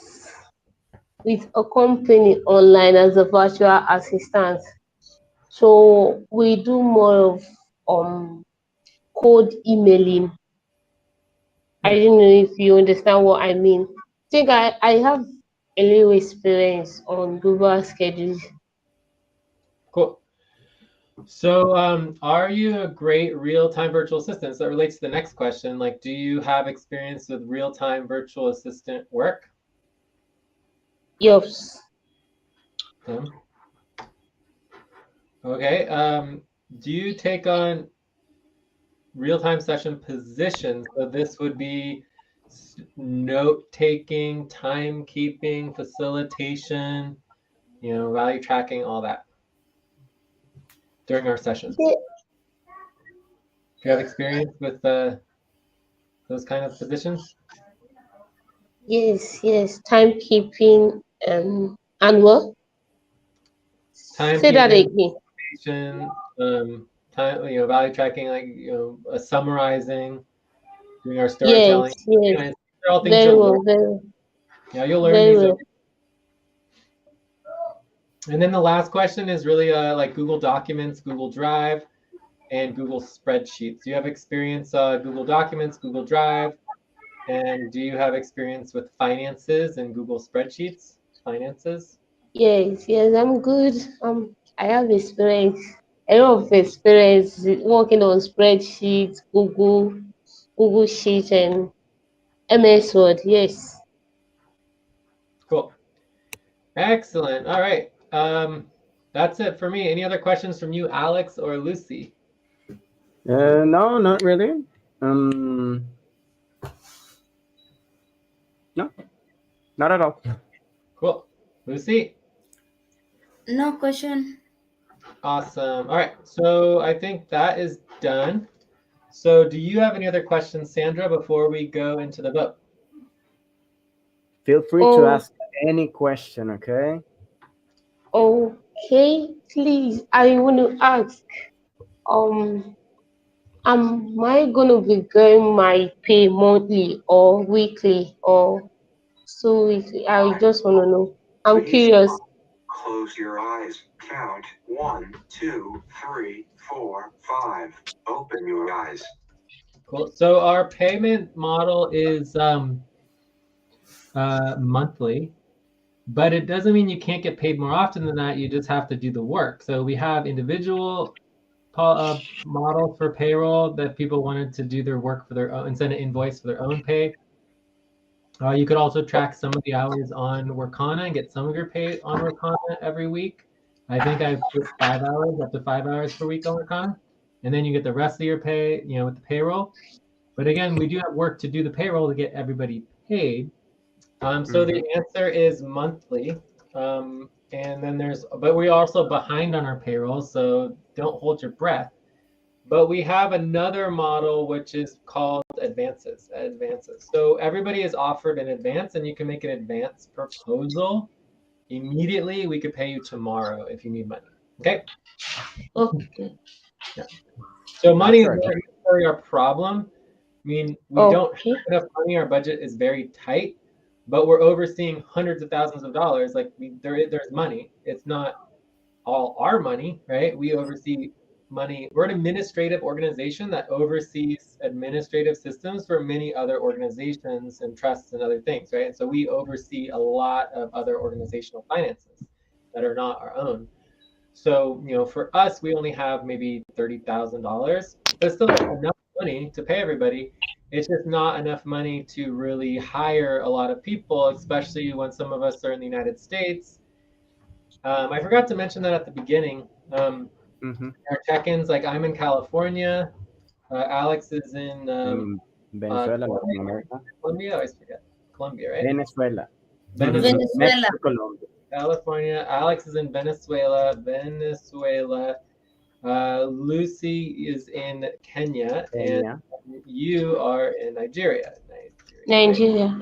a company online as a virtual assistant. So we do more of code emailing. I don't know if you understand what I mean. I think I have a little experience on Google schedules. Cool. So are you a great real-time virtual assistant? So that relates to the next question. Like, do you have experience with real-time virtual assistant work? Yes. Okay. Do you take on real-time session positions? So this would be note-taking, timekeeping, facilitation, value tracking, all that during our sessions. Do you have experience with those kind of positions? Yes. Timekeeping and what? Say that Timekeeping, again. time, value tracking, like summarizing, doing our storytelling. Yes. Anyways, they're all things Very you'll well. learn. Yeah, you'll learn Very these over. well. And then the last question is really like Google Documents, Google Drive, and Google Spreadsheets. Do you have experience Google Documents, Google Drive, and do you have experience with finances and Google Spreadsheets? Finances? Yes. I'm good. I have experience. A lot of experience working on spreadsheets, Google Sheets, and MS Word. Yes. Cool. Excellent. All right. That's it for me. Any other questions from you, Alex or Lucy? No, not really. No, not at all. Cool. Lucy? No question. Awesome. All right. So I think that is done. So do you have any other questions, Sandra, before we go into the vote? Feel free to ask any question, okay? Okay. Please, I want to ask. Am I gonna be getting my pay monthly or weekly or so weekly? I just wanna know. I'm Please curious. Close your eyes. Count 1, 2, 3, 4, 5. Open your eyes. Cool. So our payment model is monthly, but it doesn't mean you can't get paid more often than that. You just have to do the work. So we have individual models for payroll that people wanted to do their work for their own and send an invoice for their own pay. You could also track some of the hours on Workana and get some of your pay on Workana every week. I think I put 5 hours, up to 5 hours per week on Workana. And then you get the rest of your pay, with the payroll. But again, we do have work to do the payroll to get everybody paid. So the answer is monthly. And then but we're also behind on our payroll, so don't hold your breath. But we have another model which is called advances. So everybody is offered an advance, and you can make an advance proposal immediately. We could pay you tomorrow if you need money. Okay. Okay. Yeah. So money is not necessarily our problem. I mean, we don't have enough money. Our budget is very tight, but we're overseeing hundreds of thousands of dollars. Like there's money. It's not all our money, right? We oversee money. We're an administrative organization that oversees administrative systems for many other organizations and trusts and other things, right? And so we oversee a lot of other organizational finances that are not our own. So, for us, we only have maybe $30,000, but still enough money to pay everybody. It's just not enough money to really hire a lot of people, especially when some of us are in the United States. I forgot to mention that at the beginning. Our check-ins, like I'm in California. Alex is in Venezuela, Latin America. Colombia. I always forget. Colombia, right? Venezuela. Venezuela. California. Alex is in Venezuela. Lucy is in Kenya, and you are in Nigeria. Nigeria.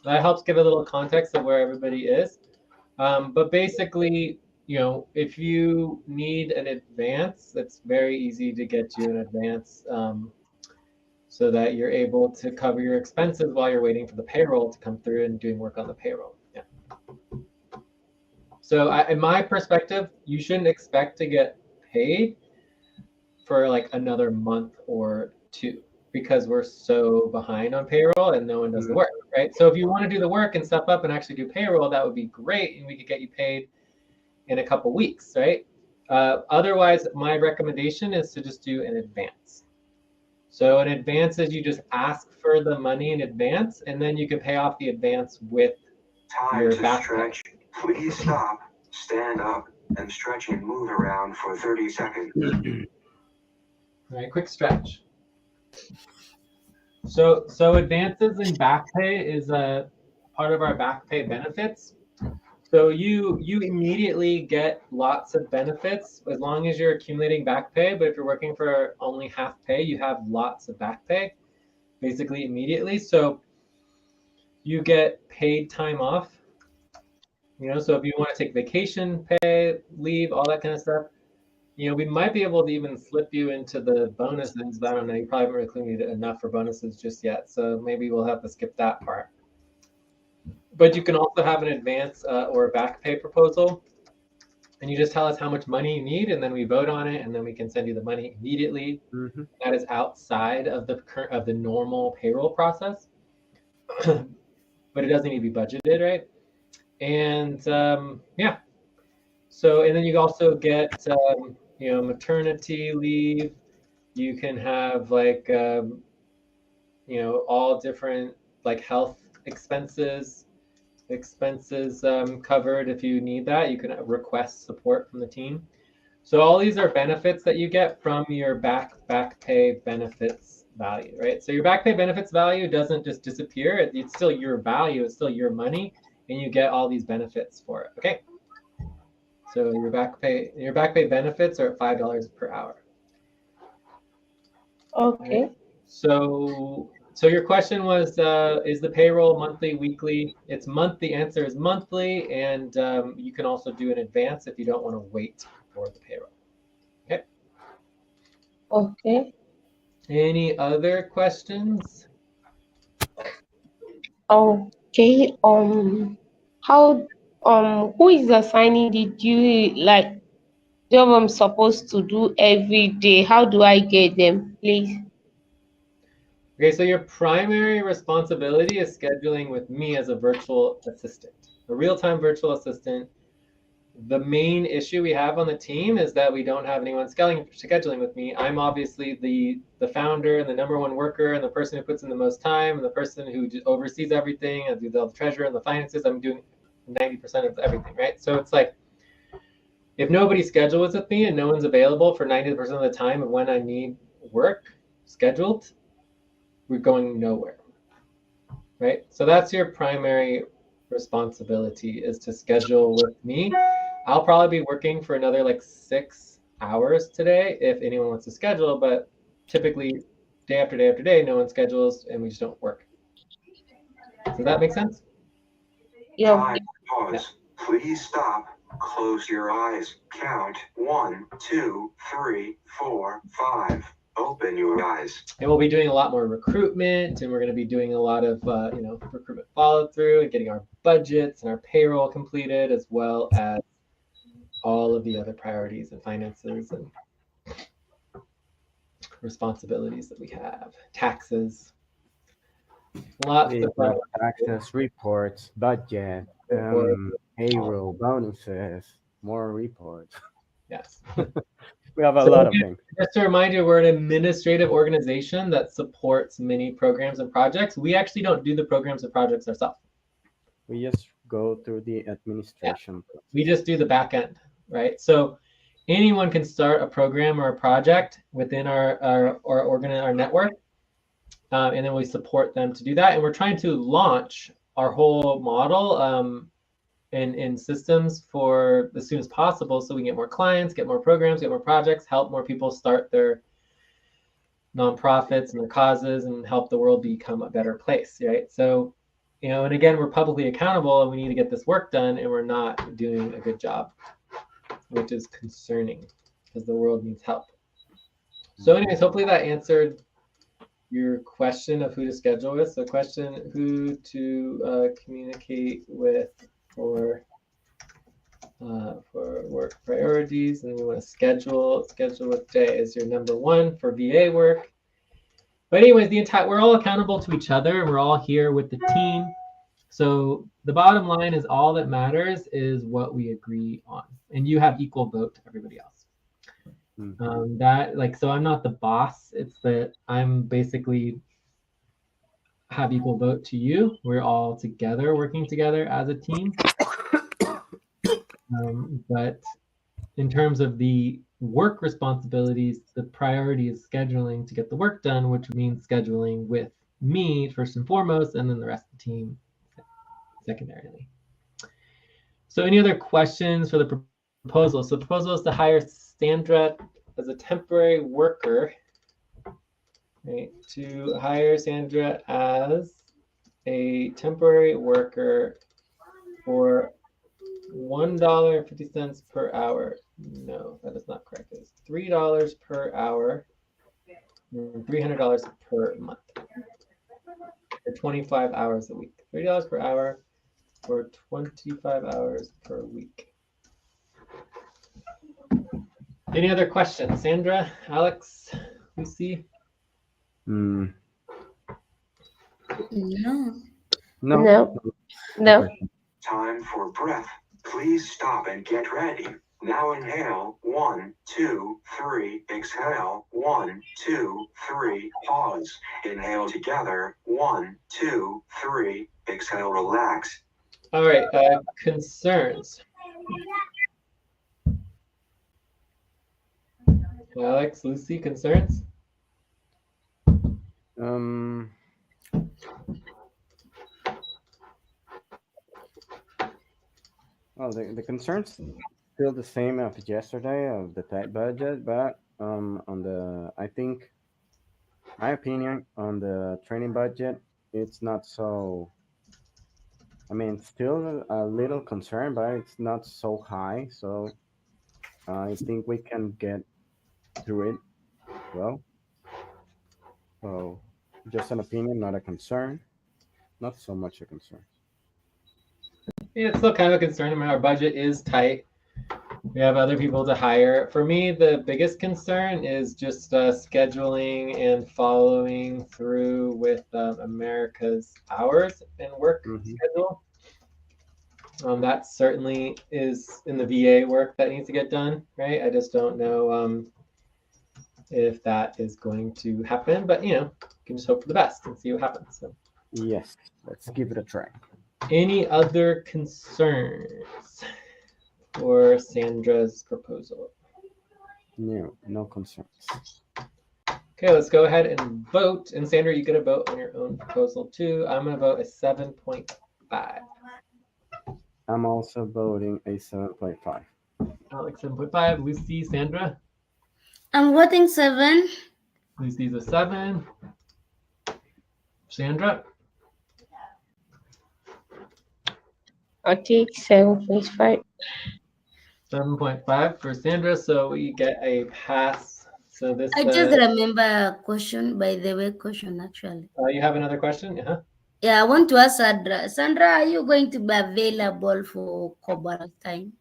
That helps give a little context of where everybody is. But basically, if you need an advance, it's very easy to get you an advance so that you're able to cover your expenses while you're waiting for the payroll to come through and doing work on the payroll. Yeah. So in my perspective, you shouldn't expect to get paid for like another month or two because we're so behind on payroll and no one does the work, right? So if you want to do the work and step up and actually do payroll, that would be great, and we could get you paid in a couple weeks, right? Otherwise, my recommendation is to just do an advance. So an advance is you just ask for the money in advance, and then you can pay off the advance with your back stretch. Please stop, stand up, and stretch and move around for 30 seconds. All right, quick stretch. So advances in back pay is a part of our back pay benefits. So you immediately get lots of benefits as long as you're accumulating back pay. But if you're working for only half pay, you have lots of back pay, basically immediately. So you get paid time off. So if you want to take vacation pay, leave, all that kind of stuff, we might be able to even slip you into the bonuses, but I don't know. You probably haven't really accumulated enough for bonuses just yet. So maybe we'll have to skip that part. But you can also have an advance or a back pay proposal. And you just tell us how much money you need, and then we vote on it, and then we can send you the money immediately. That is outside of the normal payroll process. But it doesn't need to be budgeted, right? And yeah. So, and then you also get, maternity leave. You can have like, all different like health expenses covered. If you need that, you can request support from the team. So all these are benefits that you get from your back pay benefits value, right? So your back pay benefits value doesn't just disappear. It's still your value. It's still your money, and you get all these benefits for it. Okay. So your back pay benefits are at $5 per hour. Okay. Right? So your question was, is the payroll monthly, weekly? It's monthly. The answer is monthly, and you can also do an advance if you don't want to wait for the payroll. Okay. Okay. Any other questions? Okay. How Who is assigning the due like job I'm supposed to do every day? How do I get them, please? Okay, so your primary responsibility is scheduling with me as a virtual assistant, a real-time virtual assistant. The main issue we have on the team is that we don't have anyone scheduling with me. I'm obviously the founder and the number one worker and the person who puts in the most time and the person who oversees everything and do the treasurer and the finances. I'm doing 90% of everything, right? So it's like, if nobody schedules with me and no one's available for 90% of the time of when I need work scheduled, we're going nowhere, right? So that's your primary responsibility, is to schedule with me. I'll probably be working for another like 6 hours today if anyone wants to schedule, but typically day after day after day, no one schedules and we just don't work. Does that make sense? Yeah. Time. Pause. Please stop. Close your eyes. Count 1, 2, 3, 4, 5. Open your eyes. And we'll be doing a lot more recruitment, and we're going to be doing a lot of recruitment follow through and getting our budgets and our payroll completed, as well as all of the other priorities and finances and responsibilities that we have. Taxes, lots of taxes, reports, budget, payroll, bonuses, more reports. Yes. We have a lot of things. Just to remind you, we're an administrative organization that supports many programs and projects. We actually don't do the programs and projects ourselves. We just go through the administration. Yeah. We just do the back end, right? So anyone can start a program or a project within our network, and then we support them to do that. And we're trying to launch our whole model in systems for as soon as possible, so we can get more clients, get more programs, get more projects, help more people start their nonprofits and their causes, and help the world become a better place, right? So, and again, we're publicly accountable, and we need to get this work done, and we're not doing a good job, which is concerning because the world needs help. So anyways, hopefully that answered your question of who to schedule with. So question, who to communicate with for work priorities, and we want to schedule with Jay as your number one for VA work. But anyways, we're all accountable to each other, and we're all here with the team. So the bottom line is, all that matters is what we agree on, and you have equal vote to everybody else. So I'm not the boss. It's that I'm basically have equal vote to you. We're all together, working together as a team. But in terms of the work responsibilities, the priority is scheduling to get the work done, which means scheduling with me first and foremost, and then the rest of the team secondarily. So any other questions for the proposal? So the proposal is to hire Sandra as a temporary worker, right? To hire Sandra as a temporary worker for $1.50 per hour. No, that is not correct. It's $3 per hour, $300 per month for 25 hours a week. $3 per hour for 25 hours per week. Any other questions? Sandra, Alex, Lucy? No. Time for breath. Please stop and get ready. Now inhale. 1, 2, 3. Exhale. 1, 2, 3. Pause. Inhale together. 1, 2, 3. Exhale. Relax. All right. Concerns. Alex, Lucy, concerns? Well, the concerns still the same as yesterday of the tight budget, but I think my opinion on the training budget, it's not so. I mean, still a little concern, but it's not so high. So I think we can get through it well. So just an opinion, not a concern. Not so much a concern. it's still kind of a concern. I mean, our budget is tight. We have other people to hire. For me, the biggest concern is just scheduling and following through with America's hours and work schedule. That certainly is in the VA work that needs to get done, right? I just don't know if that is going to happen, but you can just hope for the best and see what happens. So. Yes, let's give it a try. Any other concerns for Sandra's proposal? No concerns. Okay, let's go ahead and vote. And Sandra, you get a vote on your own proposal too. I'm going to vote a 7.5. I'm also voting a 7.5. Alex, 7.5. Lucy, Sandra? I'm voting 7. Lucy's a 7. Sandra? I'll take 7.5. 7.5 for Sandra, so we get a pass. So this. I just remember a question, by the way, actually. You have another question? Yeah, I want to ask Sandra. Sandra, are you going to be available for Cobalt time?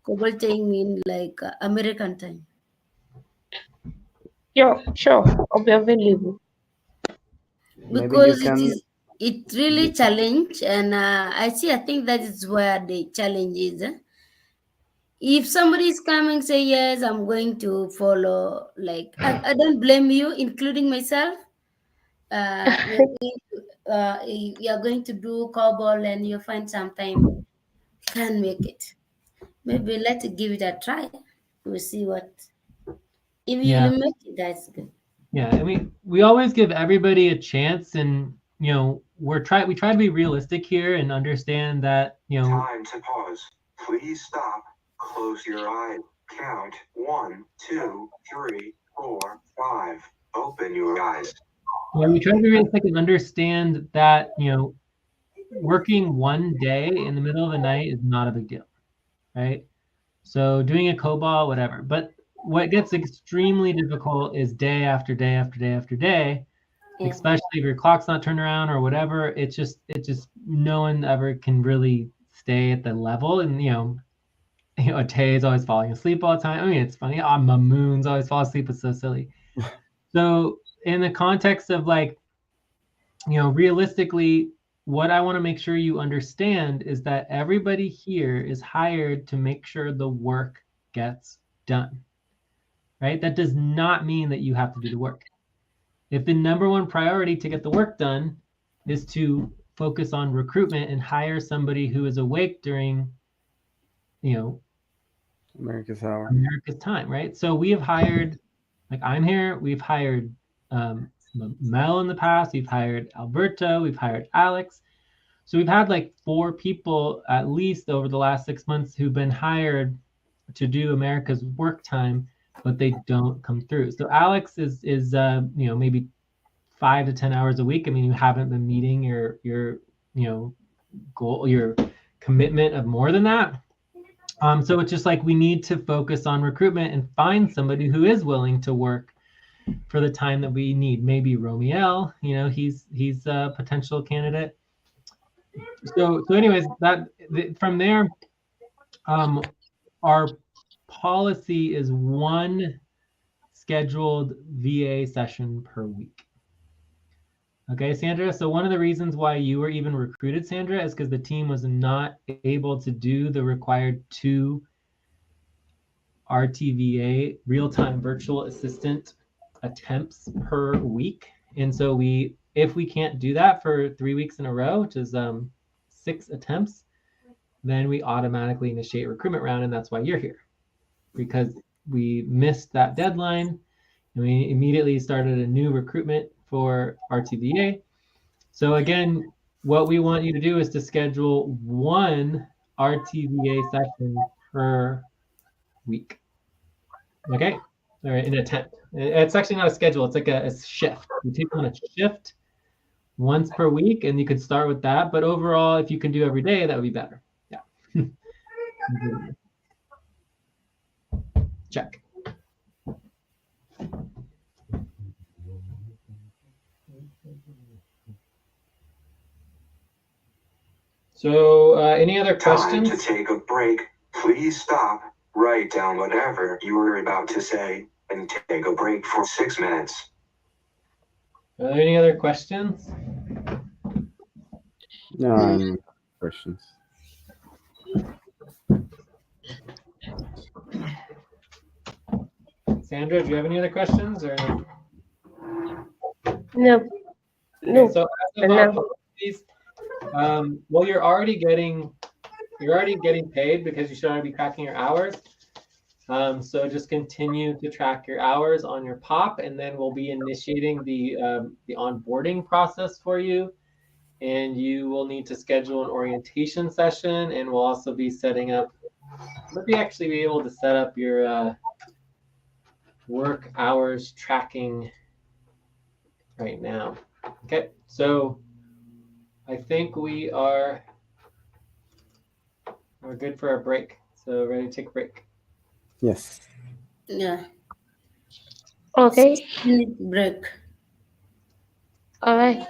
Cobalt time means like American time. Yeah, sure. I'll be available. Because it really challenge, and I think that is where the challenge is. If somebody is coming, say yes, I'm going to follow. Like I don't blame you, including myself. Maybe you are going to do cobble and you find some time can make it. Maybe let's give it a try. We'll see what. If you make it, that's good. Yeah, I mean, we always give everybody a chance, and we try to be realistic here and understand that Time to pause. Please stop. Close your eyes. Count 1, 2, 3, 4, 5. Open your eyes. Yeah, we try to be realistic and understand that working one day in the middle of the night is not a big deal, right? So doing a COBOL, whatever. But what gets extremely difficult is day after day after day after day, especially if your clock's not turned around or whatever. It's just no one ever can really stay at the level. And Tay is always falling asleep all the time. I mean, it's funny. Mamoon's always fall asleep. It's so silly. So in the context of realistically, what I want to make sure you understand is that everybody here is hired to make sure the work gets done, right? That does not mean that you have to do the work. If the number one priority to get the work done is to focus on recruitment and hire somebody who is awake during, America's hour. America's time, right? So we have hired, like I'm here, we've hired Mel in the past, we've hired Alberto, we've hired Alex. So we've had like 4 people at least over the last 6 months who've been hired to do America's work time, but they don't come through. So Alex is maybe 5 to 10 hours a week. I mean, you haven't been meeting your goal, your commitment of more than that. So it's just like we need to focus on recruitment and find somebody who is willing to work for the time that we need. Maybe Romiel, he's a potential candidate. So anyways, from there, our policy is 1 scheduled VA session per week. Okay, Sandra. So one of the reasons why you were even recruited, Sandra, is because the team was not able to do the required 2 RTVA, real-time virtual assistant attempts per week. And so if we can't do that for 3 weeks in a row, which is 6 attempts, then we automatically initiate recruitment round, and that's why you're here, because we missed that deadline, and we immediately started a new recruitment for RTVA. So again, what we want you to do is to schedule 1 RTVA session per week. Okay, all right, an attempt. It's actually not a schedule, it's like a shift. You take on a shift once per week, and you could start with that. But overall, if you can do every day, that would be better. Yeah. Check. So any other questions? Time to take a break. Please stop, write down whatever you were about to say, and take a break for 6 minutes. Are there any other questions? No, questions. Sandra, do you have any other questions? Or No. No. Okay, so as of opportunities, well, you're already getting paid because you should already be tracking your hours. So just continue to track your hours on your POP, and then we'll be initiating the onboarding process for you. And you will need to schedule an orientation session, and we'll also be setting up. Maybe actually be able to set up your work hours tracking right now. Okay, so I think we're good for a break. So ready to take a break? Yes. Yeah. Okay. 6-minute break. All right.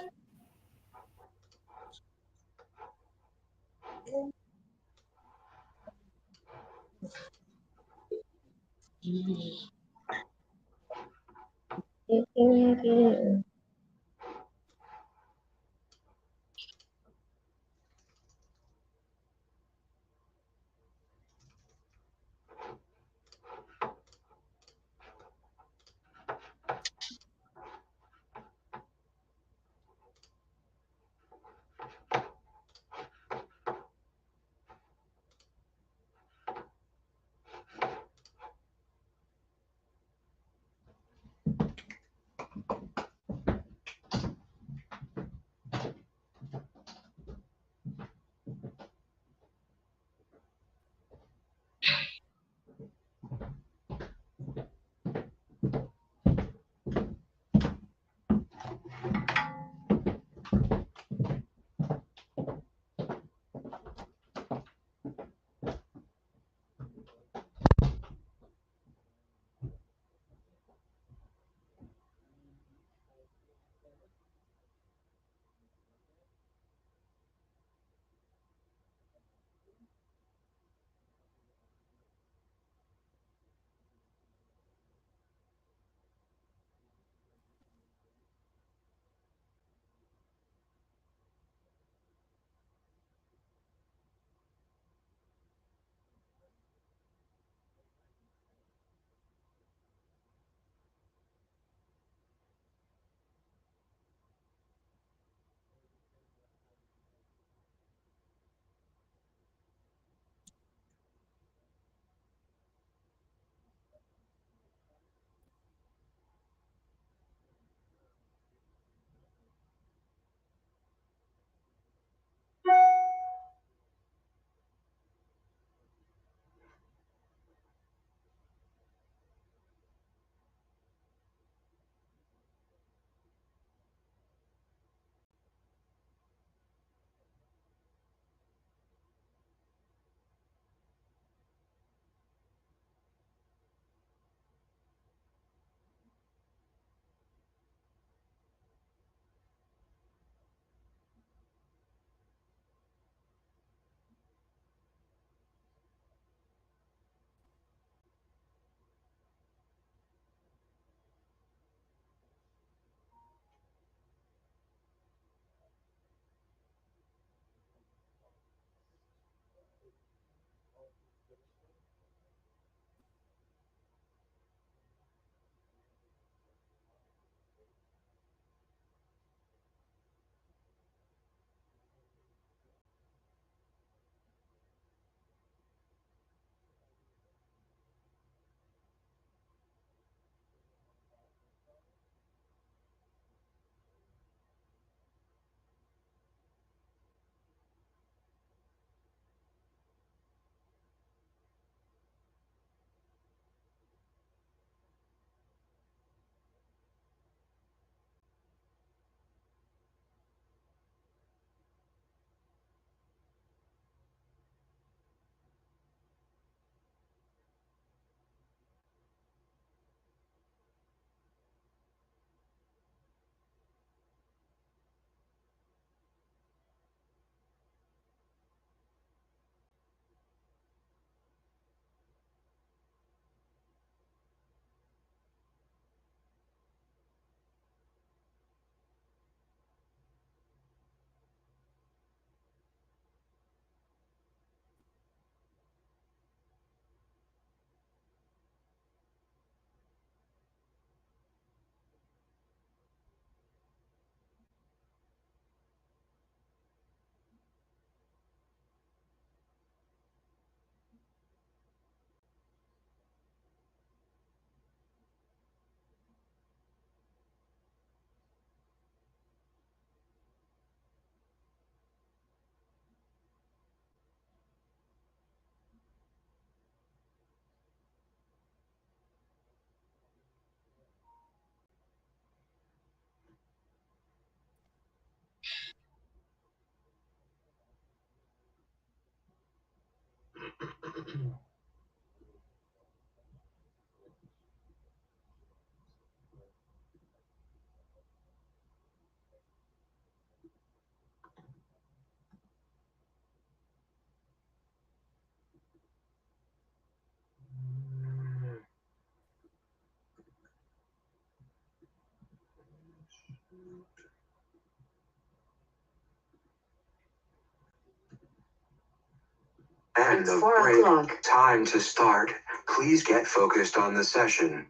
And the break. Time to start. Please get focused on the session.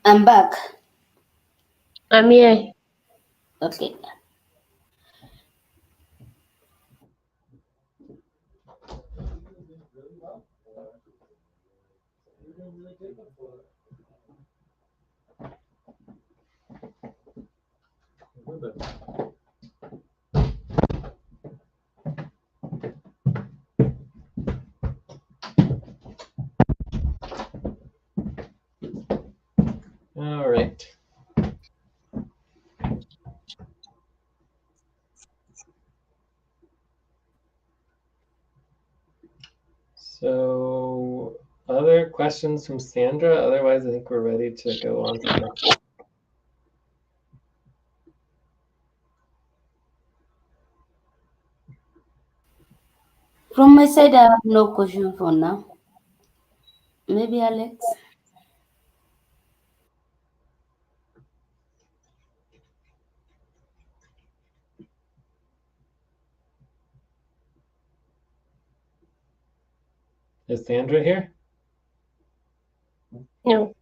I'm back. I'm here. Okay. All right. So, other questions from Sandra? Otherwise, I think we're ready to go on to the next. From my side, I have no question for now. Maybe Alex? Is Sandra here? No.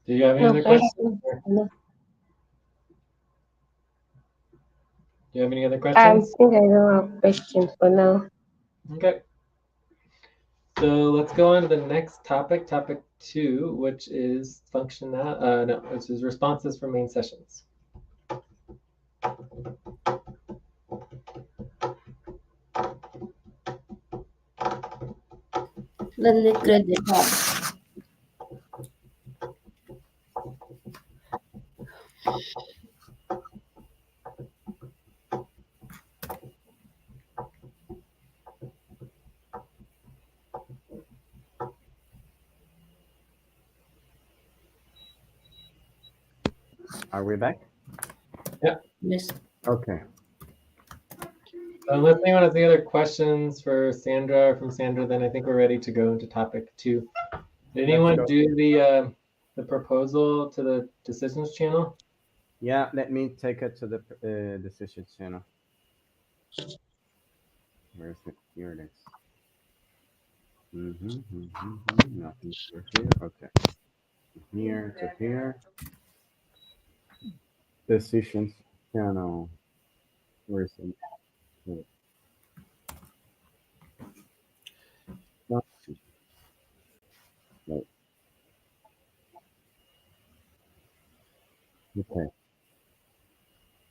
Do you have any No, other questions? no. Do you have any other I questions? think I don't have questions for now. Okay. So let's go on to the next topic, topic 2, which is which is responses from main sessions. Let me create the tab. Are we back? Yeah. Yes. Okay. Unless anyone has any other questions for Sandra or from Sandra, then I think we're ready to go into topic 2. Did anyone do the proposal to the decisions channel? Yeah, let me take it to the decisions channel. Where is it? Here it is. Nothing here. Okay. Here to here. Decisions channel. Where is it? Let's see. Right. Okay.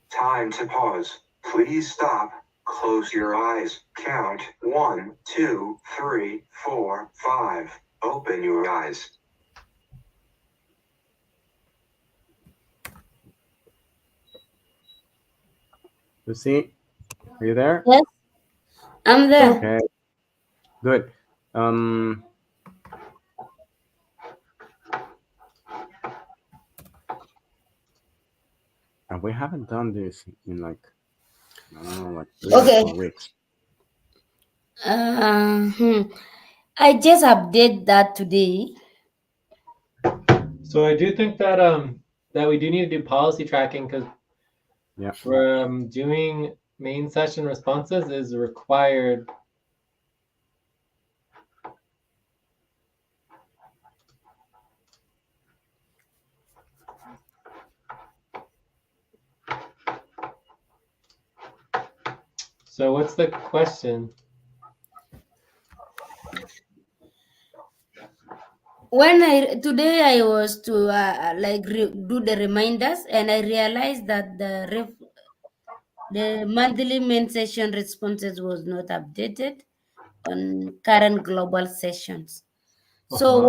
Time to pause. Please stop. Close your eyes. Count 1, 2, 3, 4, 5. Open your eyes. Lucy, are you there? Yes, I'm there. Okay. Good. And we haven't done this in like, I don't know, like 3 or 4 weeks. I just update that today. So I do think that that we do need to do policy tracking because for doing main session responses is required. So what's the question? Today I was to do the reminders, and I realized that the monthly main session responses was not updated on current global sessions. So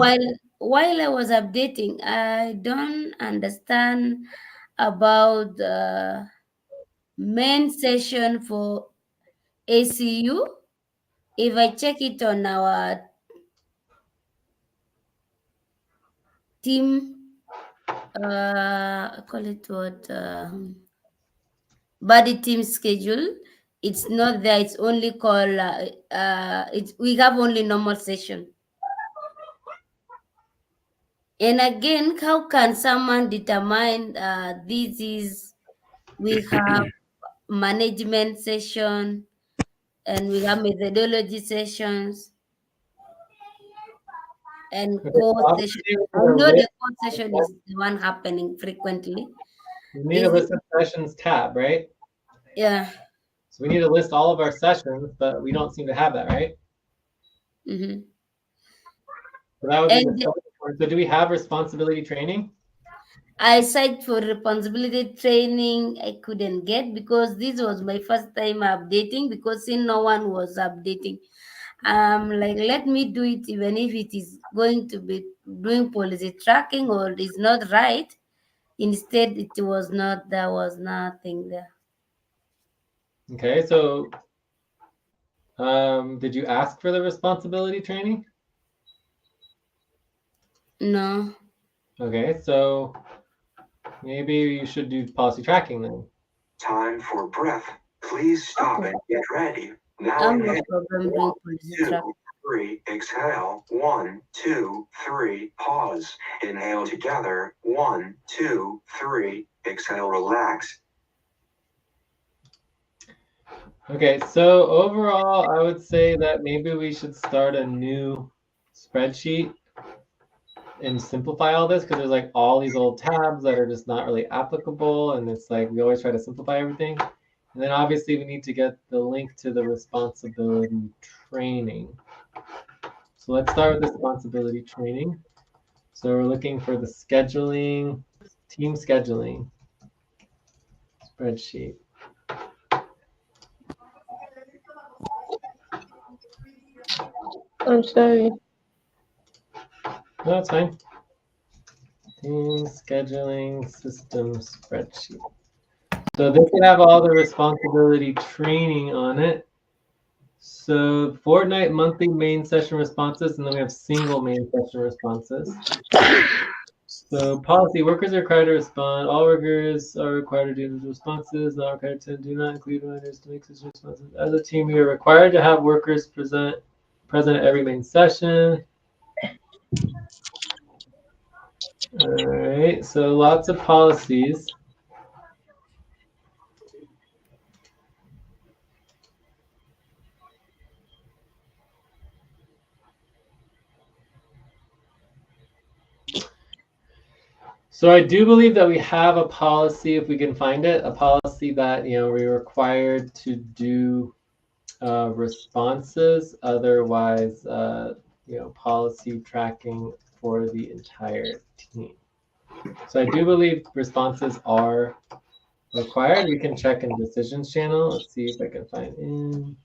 while I was updating, I don't understand about main session for ACU. If I check it on our team, I call it what? Body team schedule. It's not there. It's only called. We have only normal session. And again, how can someone determine this is? We have management session and we have methodology sessions and core session. I know the core session is the one happening frequently. We need a list of sessions tab, right? Yeah. So we need to list all of our sessions, but we don't seem to have that, right? Mm-hmm. So that would be the one. So do we have responsibility training? I signed for responsibility training. I couldn't get because this was my first time updating because since no one was updating. Like, let me do it even if it is going to be doing policy tracking or is not right. Instead, it was not, there was nothing there. Okay, so did you ask for the responsibility training? No. Okay, so maybe you should do policy tracking then. Time for breath. Please stop and get ready. Now No inhale. problem doing 1, policy 2, tracking. 3. Exhale. 1, 2, 3. Pause. Inhale together. 1, 2, 3. Exhale. Relax. Okay, so overall, I would say that maybe we should start a new spreadsheet and simplify all this because there's like all these old tabs that are just not really applicable. And it's like we always try to simplify everything. And then obviously we need to get the link to the responsibility training. So let's start with responsibility training. So we're looking for the scheduling, team scheduling spreadsheet. I'm sorry. No, it's fine. Team scheduling system spreadsheet. So this would have all the responsibility training on it. So fortnight, monthly main session responses, and then we have single main session responses. So policy, workers are required to respond. All workers are required to do these responses. Not required to do not include reminders to make such responses. As a team, we are required to have workers present at every main session. All right, so lots of policies. So I do believe that we have a policy, if we can find it, a policy that we're required to do responses. Otherwise, policy tracking for the entire team. So I do believe responses are required. We can check in decisions channel. Let's see if I can find in.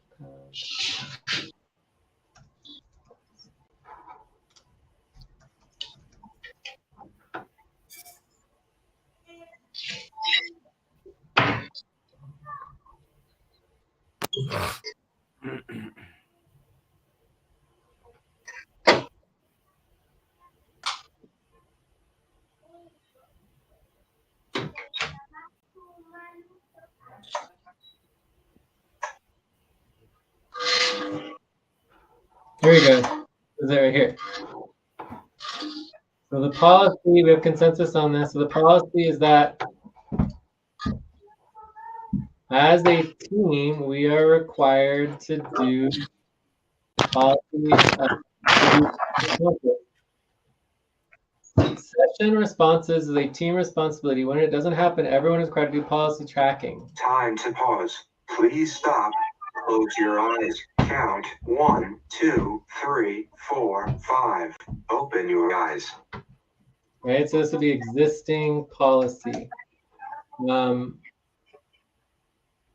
Here we go. Is it right here? So the policy, we have consensus on this. So the policy is that as a team, we are required to do policy session responses is a team responsibility. When it doesn't happen, everyone is required to do policy tracking. Time to pause. Please stop. Close your eyes. Count 1, 2, 3, 4, 5. Open your eyes. Right, so this would be existing policy.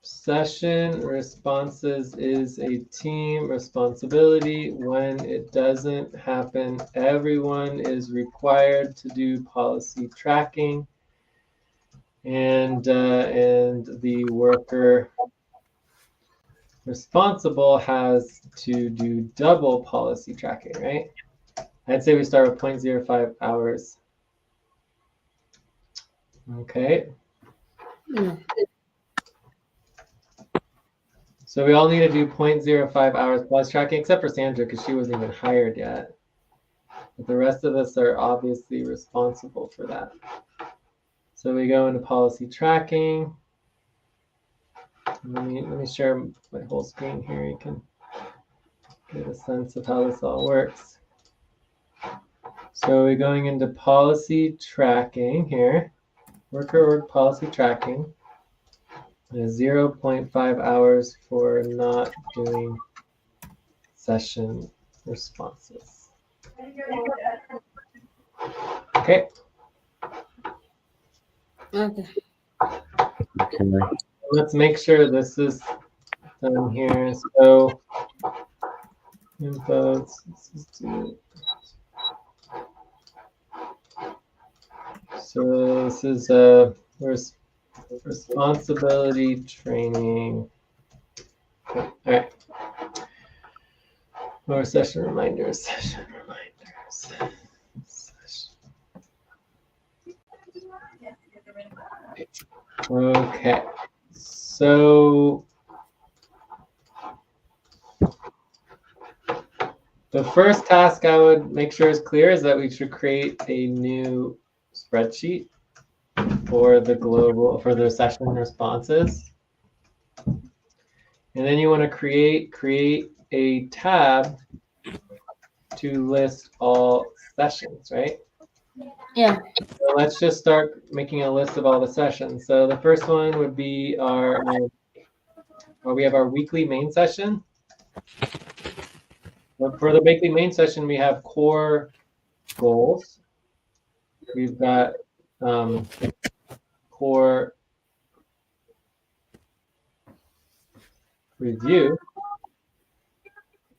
Session responses is a team responsibility. When it doesn't happen, everyone is required to do policy tracking. and the worker responsible has to do double policy tracking, right? I'd say we start with 0.05 hours. Okay. Yeah. So we all need to do 0.05 hours policy tracking, except for Sandra, because she wasn't even hired yet. But the rest of us are obviously responsible for that. So we go into policy tracking. Let me share my whole screen here. You can get a sense of how this all works. So we're going into policy tracking here. Worker org policy tracking. And 0.5 hours for not doing session responses. Okay. Okay. Let's make sure this is done here. So info, let's just do. So this is responsibility training. Okay. All right. More session reminders. Session reminders. Okay. So the first task I would make sure is clear is that we should create a new spreadsheet for the session responses. And then you want to create a tab to list all sessions, right? Yeah. So let's just start making a list of all the sessions. So the first one would be we have our weekly main session. But for the weekly main session, we have core goals. We've got core review.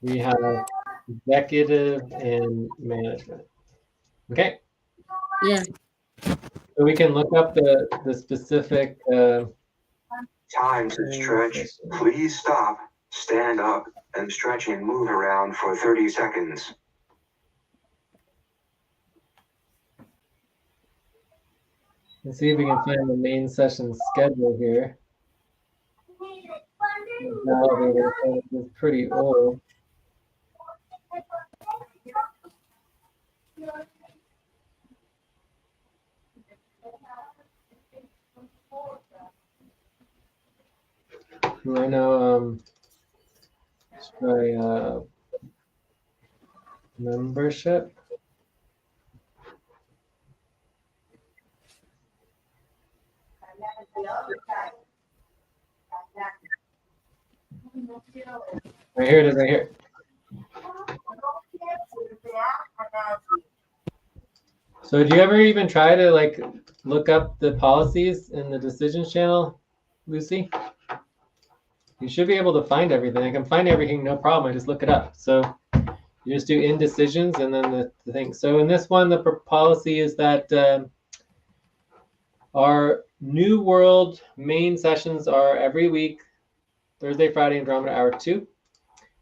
We have executive and management. Okay. Yeah. So we can look up the specific. Time to stretch. Please stop, stand up, and stretch and move around for 30 seconds. Let's see if we can find the main session schedule here. It's pretty old. I know. Let's try membership. Right here it is, right here. So do you ever even try to like look up the policies in the decisions channel, Lucy? You should be able to find everything. I can find everything, no problem. I just look it up. So you just do indecisions and then the thing. So in this one, the policy is that our New World main sessions are every week, Thursday, Friday, Andromeda Hour 2.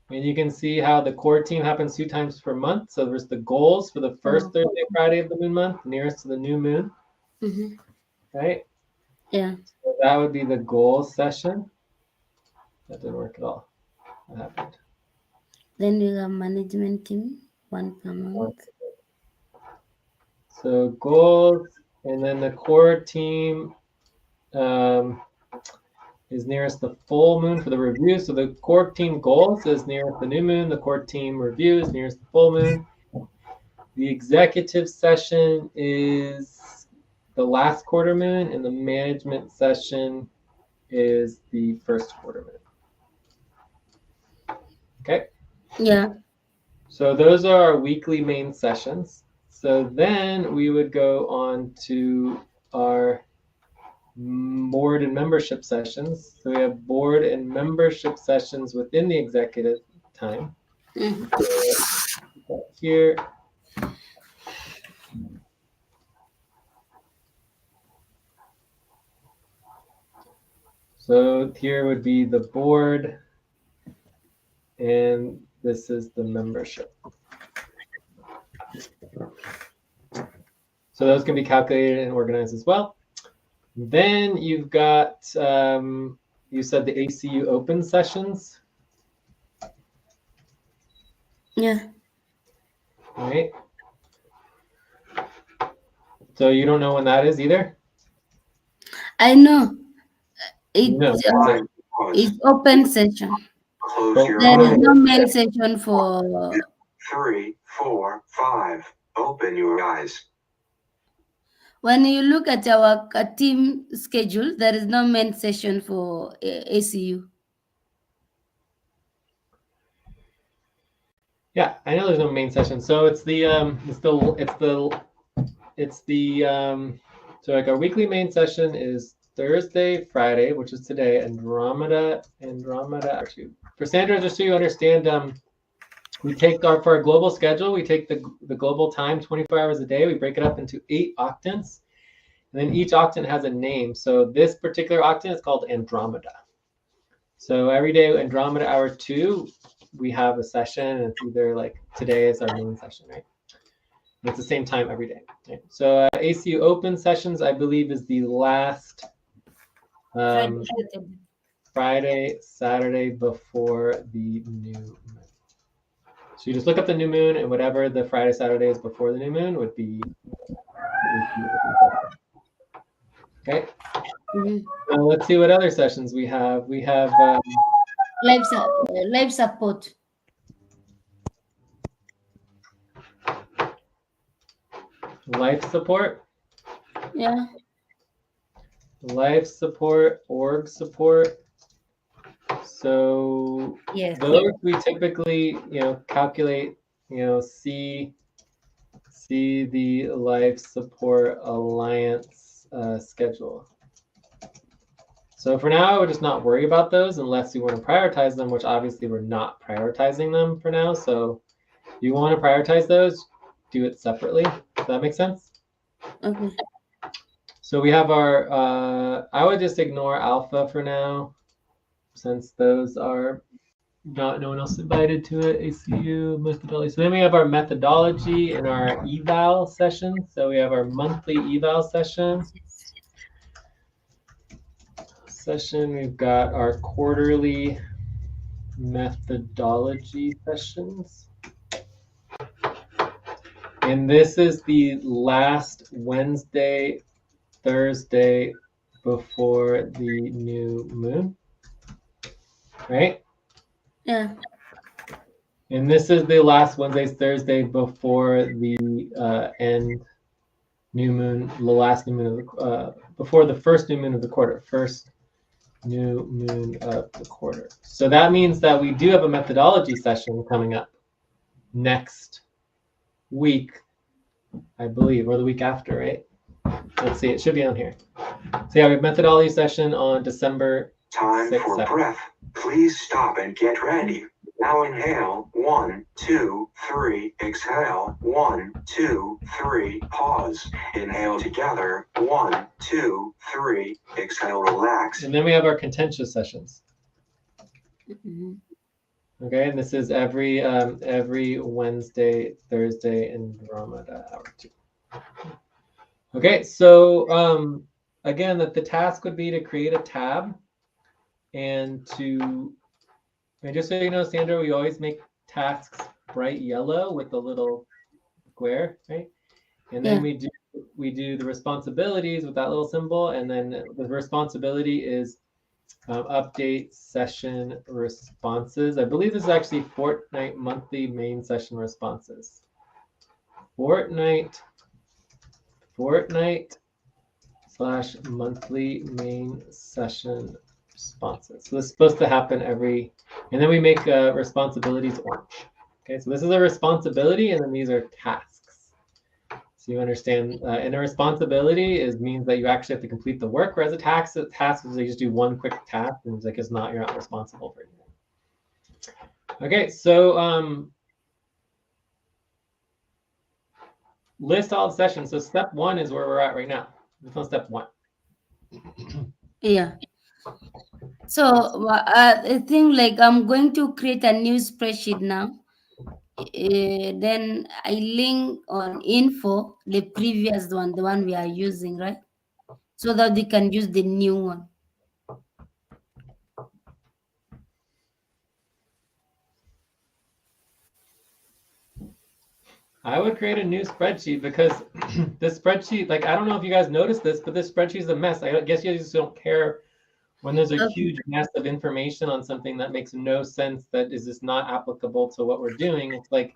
And you can see how the core team happens 2 times per month. So there's the goals for the first Thursday, Friday of the moon month, nearest to the new moon. Mm-hmm. Right? Yeah. So that would be the goals session. That didn't work at all. What happened? Then you have management team, 1 per month. So goals, and then the core team is nearest the full moon for the review. So the core team goals is nearest the new moon. The core team review is nearest the full moon. The executive session is the last quarter moon, and the management session is the first quarter moon. Okay? Yeah. So those are our weekly main sessions. So then we would go on to our board and membership sessions. So we have board and membership sessions within the executive time. Mm-hmm. Here. So here would be the board, and this is the membership. So those can be calculated and organized as well. Then you've got, you said the ACU open sessions. Yeah. All right. So you don't know when that is either? I know. No. It's open session. Close your There is eyes. no main session for 3, 4, 5. Open your eyes. when you look at our team schedule. There is no main session for ACU. Yeah, I know there's no main session. So it's the so like our weekly main session is Thursday, Friday, which is today. Andromeda. Actually, for Sandra, just so you understand, we take for our global schedule, we take the global time, 24 hours a day. We break it up into 8 octants, and then each octant has a name. So this particular octant is called Andromeda. So every day, Andromeda hour 2, we have a session, and it's either like today is our main session, right? And it's the same time every day. Right? So ACU open sessions, I believe, is the last Friday, Saturday before the new moon. So you just look up the new moon, and whatever the Friday, Saturday is before the new moon would be. Okay. Mm-hmm. Let's see what other sessions we have. We have live support. Life support. Yeah. Life support, org support. So yes, those we typically, calculate, see the Life Support Alliance schedule. So for now, I would just not worry about those unless you want to prioritize them, which obviously we're not prioritizing them for now. So if you want to prioritize those, do it separately. Does that make sense? Okay. So we have our, I would just ignore alpha for now, since those are no one else invited to it. ACU methodology. So then we have our methodology and our eval session. So we have our monthly eval session. We've got our quarterly methodology sessions. And this is the last Wednesday, Thursday before the new moon, right? Yeah. And this is the last Wednesday, Thursday before the end new moon, the last new moon of before the first new moon of the quarter, first new moon of the quarter. So that means that we do have a methodology session coming up next week, I believe, or the week after, right? Let's see, it should be on here. So yeah, we have methodology session on December 6th. Time for breath. Please stop and get ready. Now inhale, 1, 2, 3, exhale, 1, 2, 3, pause. Inhale together, 1, 2, 3, exhale, relax. And then we have our contentious sessions. Mm-hmm. Okay, and this is every Wednesday, Thursday, and Andromeda hour 2. Okay, so again, that the task would be to create a tab and just so you know, Sandra, we always make tasks bright yellow with the little square, right? And then we do the responsibilities with that little symbol, and then the responsibility is update session responses. I believe this is actually fortnight monthly main session responses. Fortnight / monthly main session responses. So this is supposed to happen and then we make responsibilities orange. Okay, so this is a responsibility, and then these are tasks. So you understand, and a responsibility means that you actually have to complete the work, whereas a task is you just do one quick task, and it's like you're not responsible for anything. Okay, so list all the sessions. So step 1 is where we're at right now. This is step 1. Yeah. So I think like I'm going to create a new spreadsheet now. Then I link on info the previous one, the one we are using, right? So that we can use the new one. I would create a new spreadsheet because this spreadsheet, like, I don't know if you guys noticed this, but this spreadsheet is a mess. I guess you just don't care when there's a huge mess of information on something that makes no sense, that is just not applicable to what we're doing. It's like,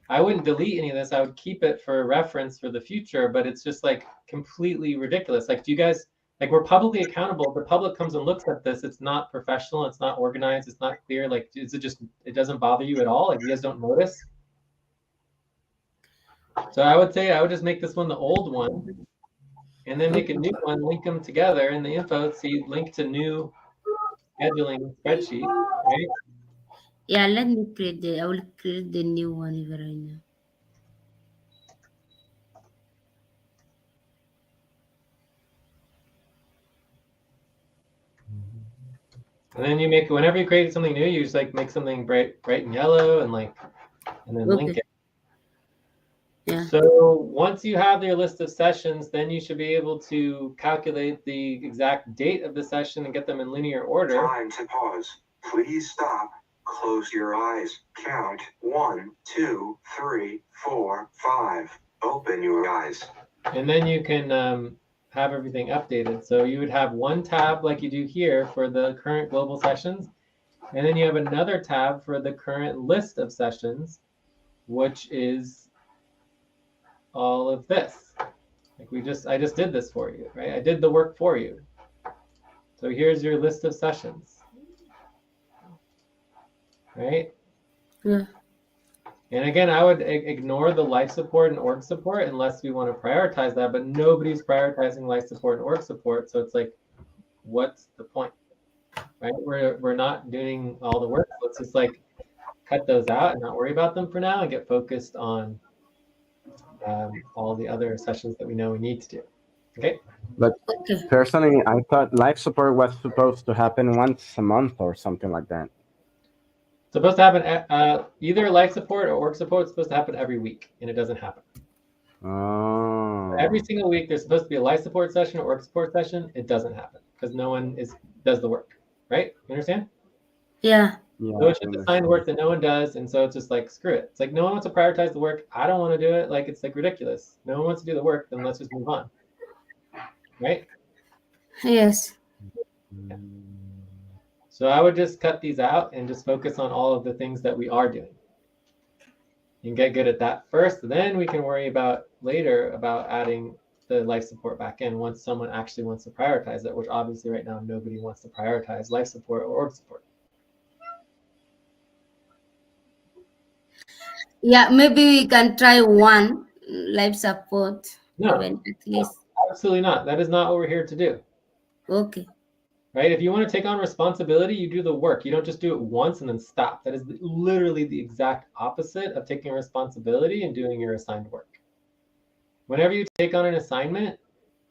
I wouldn't delete any of this. I would keep it for reference for the future, but it's just like completely ridiculous. Like, do you guys, like, we're publicly accountable. The public comes and looks at this. It's not professional. It's not organized. It's not clear. Like, is it just, it doesn't bother you at all? Like, you guys don't notice? So I would say I would just make this one the old one and then make a new one, link them together in the info. See, link to new scheduling spreadsheet, right? Yeah, let me create I will create the new one even right now. And then you make, whenever you create something new, you just like make something bright and yellow and like, and then link it. Yeah. So once you have your list of sessions, then you should be able to calculate the exact date of the session and get them in linear order. Time to pause. Please stop. Close your eyes. Count 1, 2, 3, 4, 5. Open your eyes. And then you can have everything updated. So you would have one tab like you do here for the current global sessions. And then you have another tab for the current list of sessions, which is all of this. Like I just did this for you, right? I did the work for you. So here's your list of sessions, right? Yeah. And again, I would ignore the life support and org support unless we want to prioritize that, but nobody's prioritizing life support and org support. So it's like, what's the point, right? We're not doing all the work. Let's just like cut those out and not worry about them for now and get focused on all the other sessions that we know we need to do. Okay. But personally, I thought life support was supposed to happen once a month or something like that. It's supposed to happen either life support or org support is supposed to happen every week, and it doesn't happen. Oh. Every single week, there's supposed to be a life support session or org support session. It doesn't happen because no one does the work, right? You understand? Yeah. So it's just assigned work that no one does, and so it's just like, screw it. It's like no one wants to prioritize the work. I don't want to do it. Like, it's like ridiculous. No one wants to do the work, then let's just move on, right? Yes. Yeah. So I would just cut these out and just focus on all of the things that we are doing and get good at that first. Then we can worry about later about adding the life support back in once someone actually wants to prioritize it, which obviously right now nobody wants to prioritize life support or org support. Yeah, maybe we can try one life support. No, even at least. Absolutely not. That is not what we're here to do. Okay. Right? If you want to take on responsibility, you do the work. You don't just do it once and then stop. That is literally the exact opposite of taking responsibility and doing your assigned work. Whenever you take on an assignment,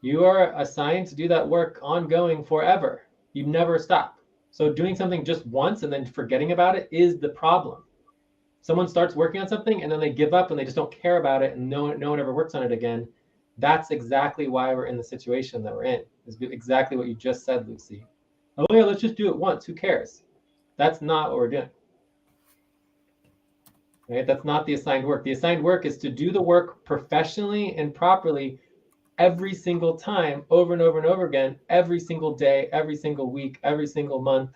you are assigned to do that work ongoing forever. You never stop. So doing something just once and then forgetting about it is the problem. Someone starts working on something and then they give up and they just don't care about it and no one ever works on it again. That's exactly why we're in the situation that we're in. Is exactly what you just said, Lucy. Oh yeah, let's just do it once. Who cares? That's not what we're doing. Right? That's not the assigned work. The assigned work is to do the work professionally and properly every single time, over and over and over again, every single day, every single week, every single month.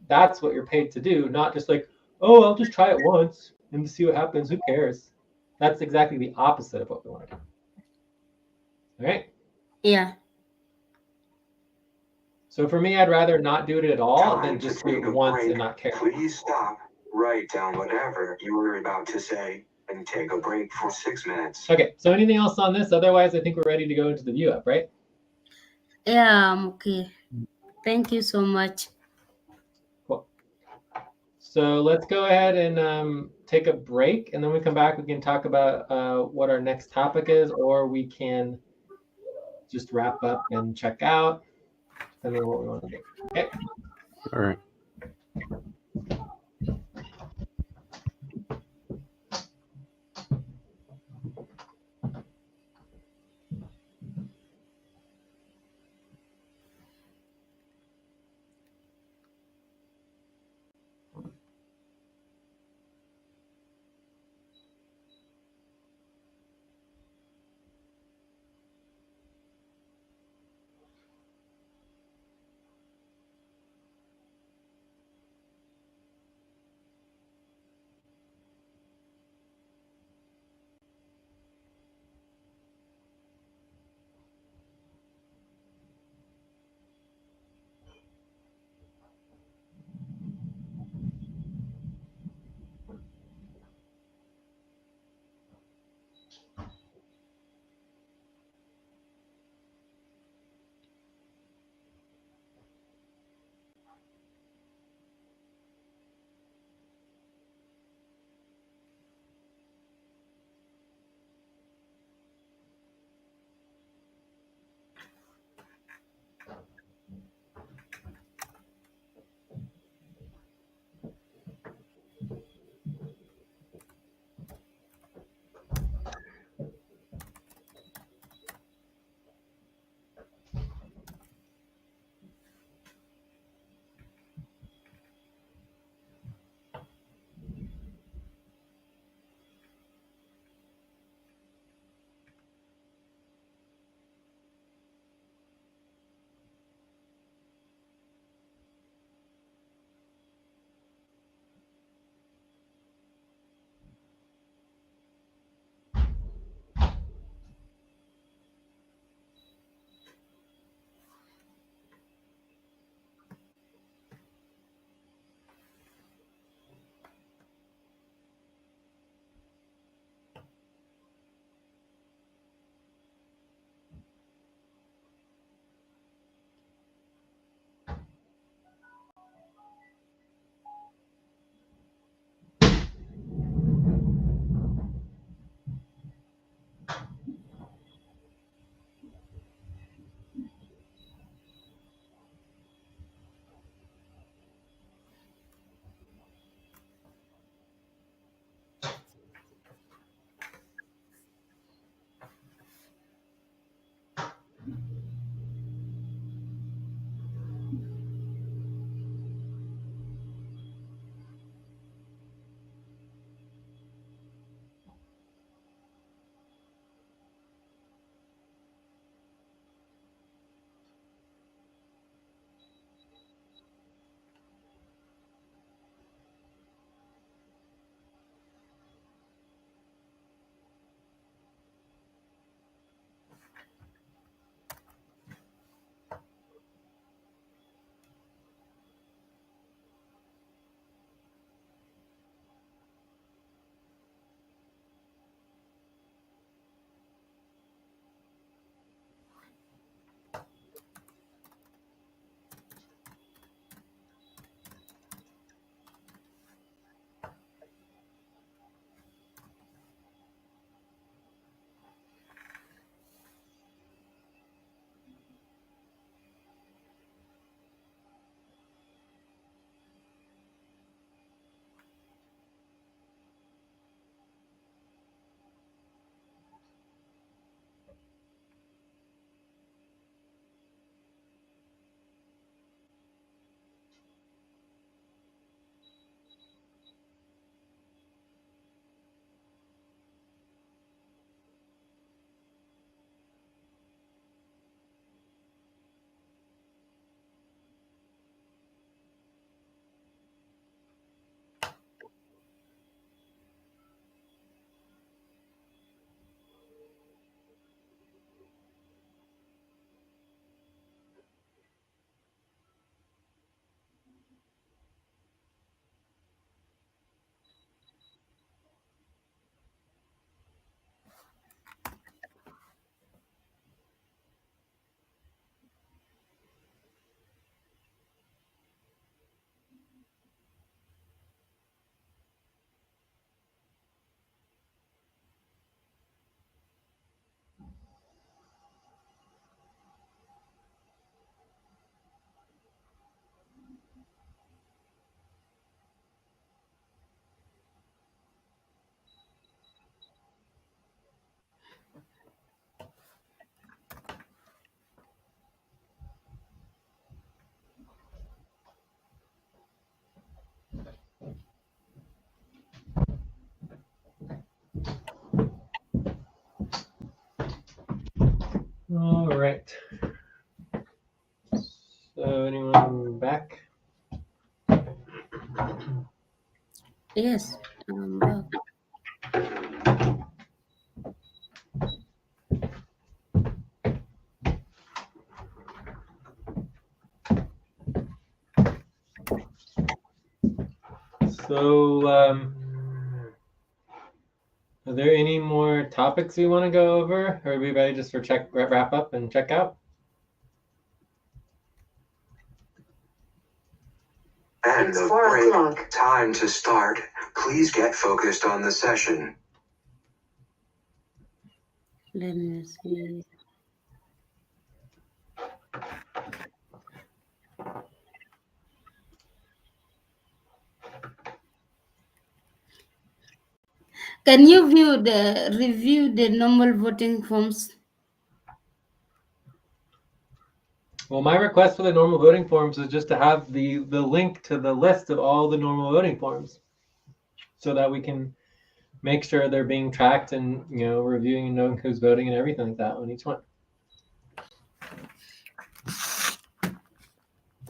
That's what you're paid to do, not just like, oh, I'll just try it once and see what happens. Who cares? That's exactly the opposite of what we want to do. All right? Yeah. So for me, I'd rather not do it at all than just do it once and not care. Please stop, write down whatever you were about to say, and take a break for 6 minutes. Okay, so anything else on this? Otherwise, I think we're ready to go into the view up, right? Yeah, I'm okay. Thank you so much. Cool. So let's go ahead and take a break, and then we come back. We can talk about what our next topic is, or we can just wrap up and check out, depending on what we want to do. Okay. All right. All right. So anyone back? Yes, I'm back. So are there any more topics we want to go over? Or are we ready just for wrap up and check out? And the break. Time to start. Please get focused on the session. Let me see. Can you review the normal voting forms? Well, my request for the normal voting forms is just to have the link to the list of all the normal voting forms, so that we can make sure they're being tracked and reviewing and knowing who's voting and everything like that on each one.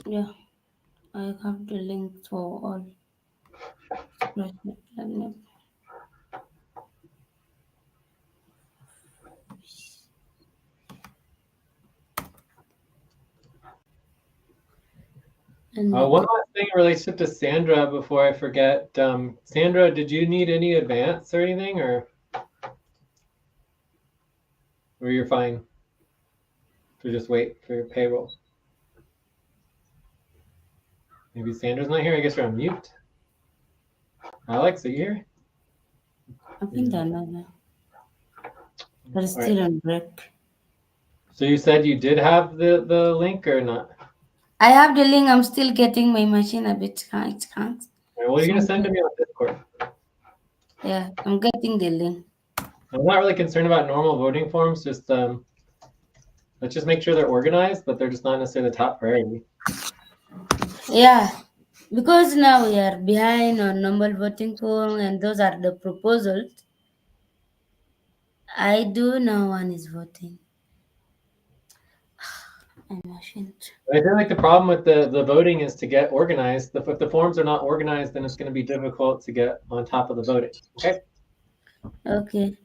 Yeah, I have the link for all. One last thing in relationship to Sandra before I forget. Sandra, did you need any advance or anything, or you're fine to just wait for your payroll? Maybe Sandra's not here. I guess you're on mute. Alex, are you here? I think I know that. But it's still on break. So you said you did have the link or not? I have the link. I'm still getting my machine a bit. It can't. Right, well, you're gonna send it to me on Discord. Yeah, I'm getting the link. I'm not really concerned about normal voting forms. Just let's just make sure they're organized, but they're just not necessarily the top priority. Yeah, because now we are behind on normal voting form, and those are the proposals. I do know one is voting. I feel like the problem with the voting is to get organized. If the forms are not organized, then it's going to be difficult to get on top of the voting. Okay. Okay.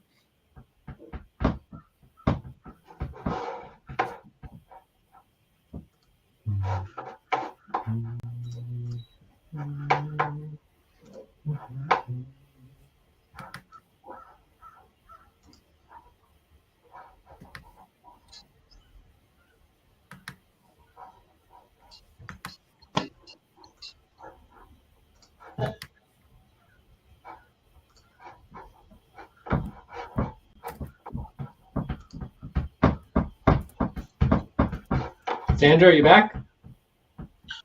Sandra, are you back?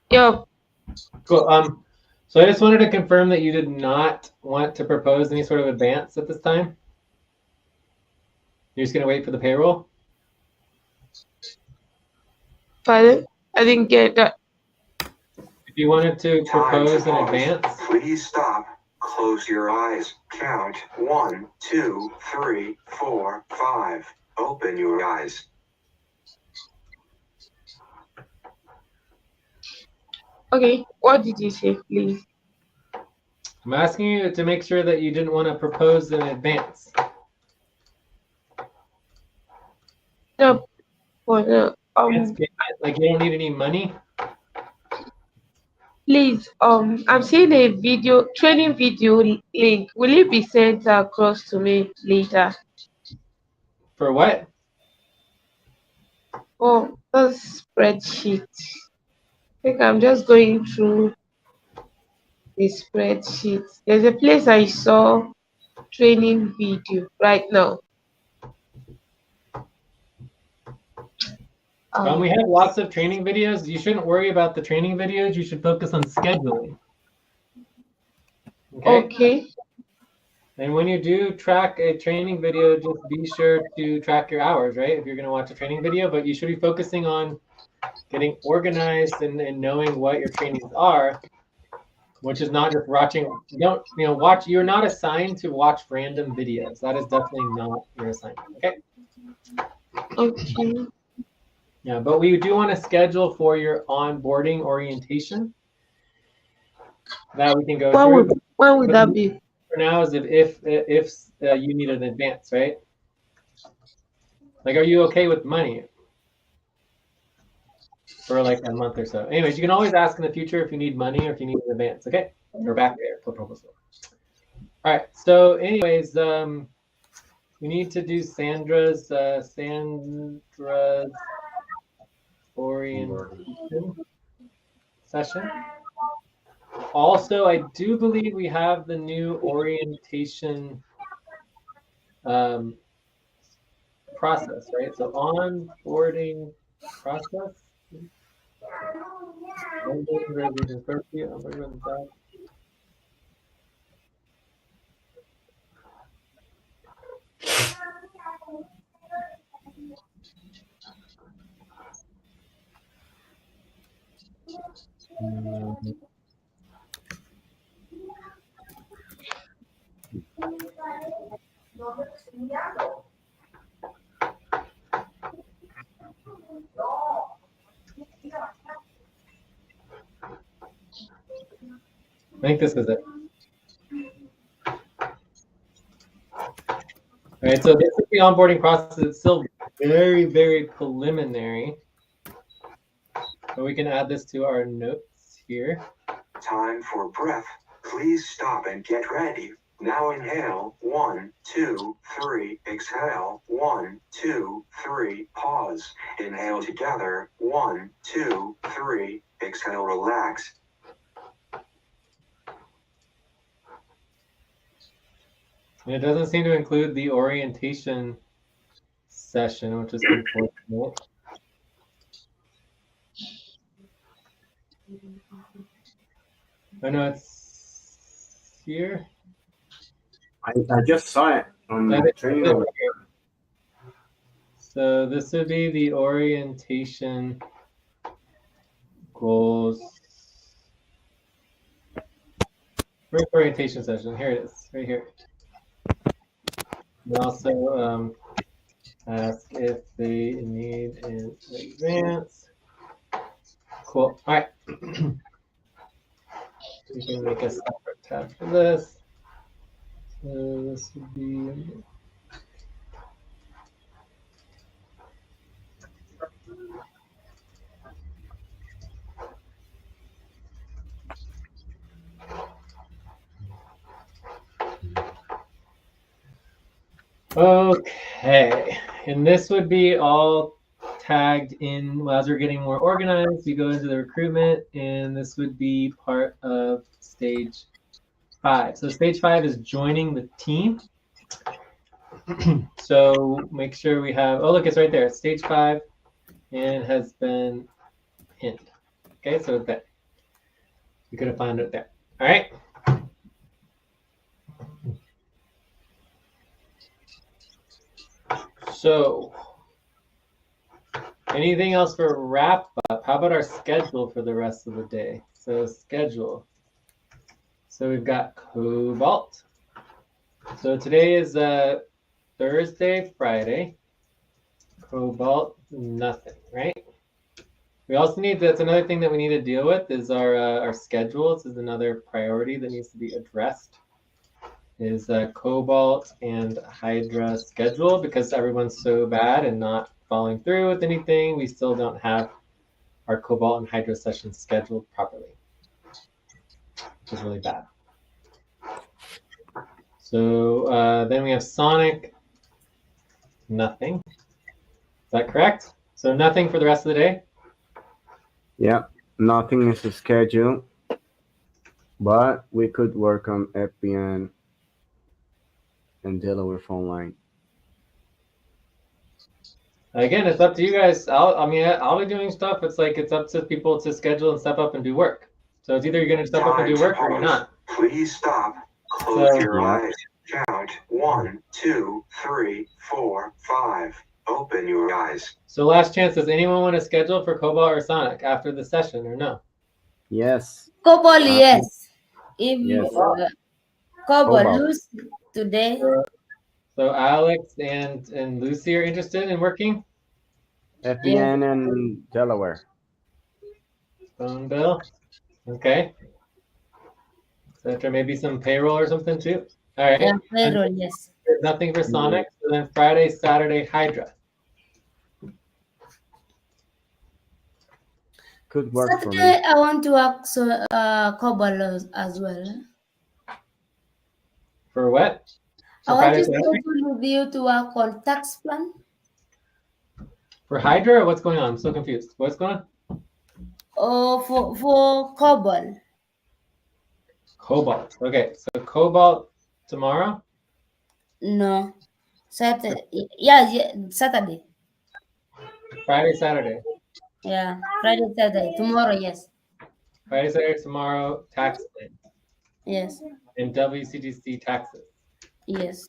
Yep. Cool. So I just wanted to confirm that you did not want to propose any sort of advance at this time. You're just going to wait for the payroll? Pardon? I didn't get that. If you wanted to propose an advance, please stop. Close your eyes. Count 1, 2, 3, 4, 5. Open your eyes. Okay, what did you say, please? I'm asking you to make sure that you didn't want to propose an advance. No, no. Like you don't need any money? Please, I'm seeing a training video link. Will it be sent across to me later? For what? Oh, the spreadsheet. I think I'm just going through the spreadsheet. There's a place I saw training video right now. We have lots of training videos. You shouldn't worry about the training videos. You should focus on scheduling. Okay. And when you do track a training video, just be sure to track your hours, right? If you're going to watch a training video, but you should be focusing on getting organized and knowing what your trainings are, which is not just watching. You're not assigned to watch random videos. That is definitely not your assignment. Okay. Okay. Yeah, but we do want to schedule for your onboarding orientation that we can go through. When would that be? For now, is if you need an advance, right? Like, are you okay with money for like a month or so? Anyways, you can always ask in the future if you need money or if you need an advance. Okay, we're back there. Proposal. All right. So, anyways, we need to do Sandra's orientation session. Also, I do believe we have the new orientation process, right? So onboarding process. Onboarding resolution spreadsheet, onboarding job. I think this is it. All right, so this is the onboarding process. It's still very, very preliminary. But we can add this to our notes here. Time for breath. Please stop and get ready. Now inhale, 1, 2, 3, exhale, 1, 2, 3, pause. Inhale together, 1, 2, 3, exhale, relax. And it doesn't seem to include the orientation session, which is unfortunate. I know it's here. I just saw it on the training. So this would be the orientation goals. Where's the orientation session? Here it is, right here. And also ask if they need an advance. Cool. All right. We can make a separate tab for this. So this would be. Okay, and this would be all tagged in as we're getting more organized. You go into the recruitment, and this would be part of stage 5. So stage 5 is joining the team. So make sure we have, oh, look, it's right there. Stage 5 and has been pinned. Okay, so it's there. You could have found it there. All right. So anything else for wrap up? How about our schedule for the rest of the day? So schedule. So we've got Cobalt. So today is Thursday, Friday. Cobalt, nothing, right? We also need, that's another thing that we need to deal with is our schedule. This is another priority that needs to be addressed. Is Cobalt and Hydra schedule, because everyone's so bad and not following through with anything. We still don't have our Cobalt and Hydra sessions scheduled properly, which is really bad. So then we have Sonic, nothing. Is that correct? So nothing for the rest of the day? Yeah, nothing is scheduled, but we could work on FBN and Delaware phone line. Again, it's up to you guys. I'll be doing stuff. It's like it's up to people to schedule and step up and do work. So it's either you're going to step up and do work or you're not. Please stop. Close your eyes. Count 1, 2, 3, 4, 5. Open your eyes. So last chance. Does anyone want to schedule for Cobalt or Sonic after the session or no? Yes. Cobalt, yes. If yes. Cobalt lose today. So Alex and Lucy are interested in working? FBN and Delaware. Phone bill. Okay. So after maybe some payroll or something too. All right. Yeah, payroll, yes. Nothing for Sonic. So then Friday, Saturday, Hydra. Could work Saturday, for me. I want to work COBOL as well. For what? I For want Friday, to Saturday? schedule with you to work on tax plan. For Hydra or what's going on? I'm so confused. What's going on? Oh, for COBOL. Cobalt. Okay, so Cobalt tomorrow? No, Saturday. Yeah, Saturday. Friday, Saturday. Yeah, Friday, Saturday. Tomorrow, yes. Friday, Saturday, tomorrow, tax plan. Yes. And WCDC taxes. Yes.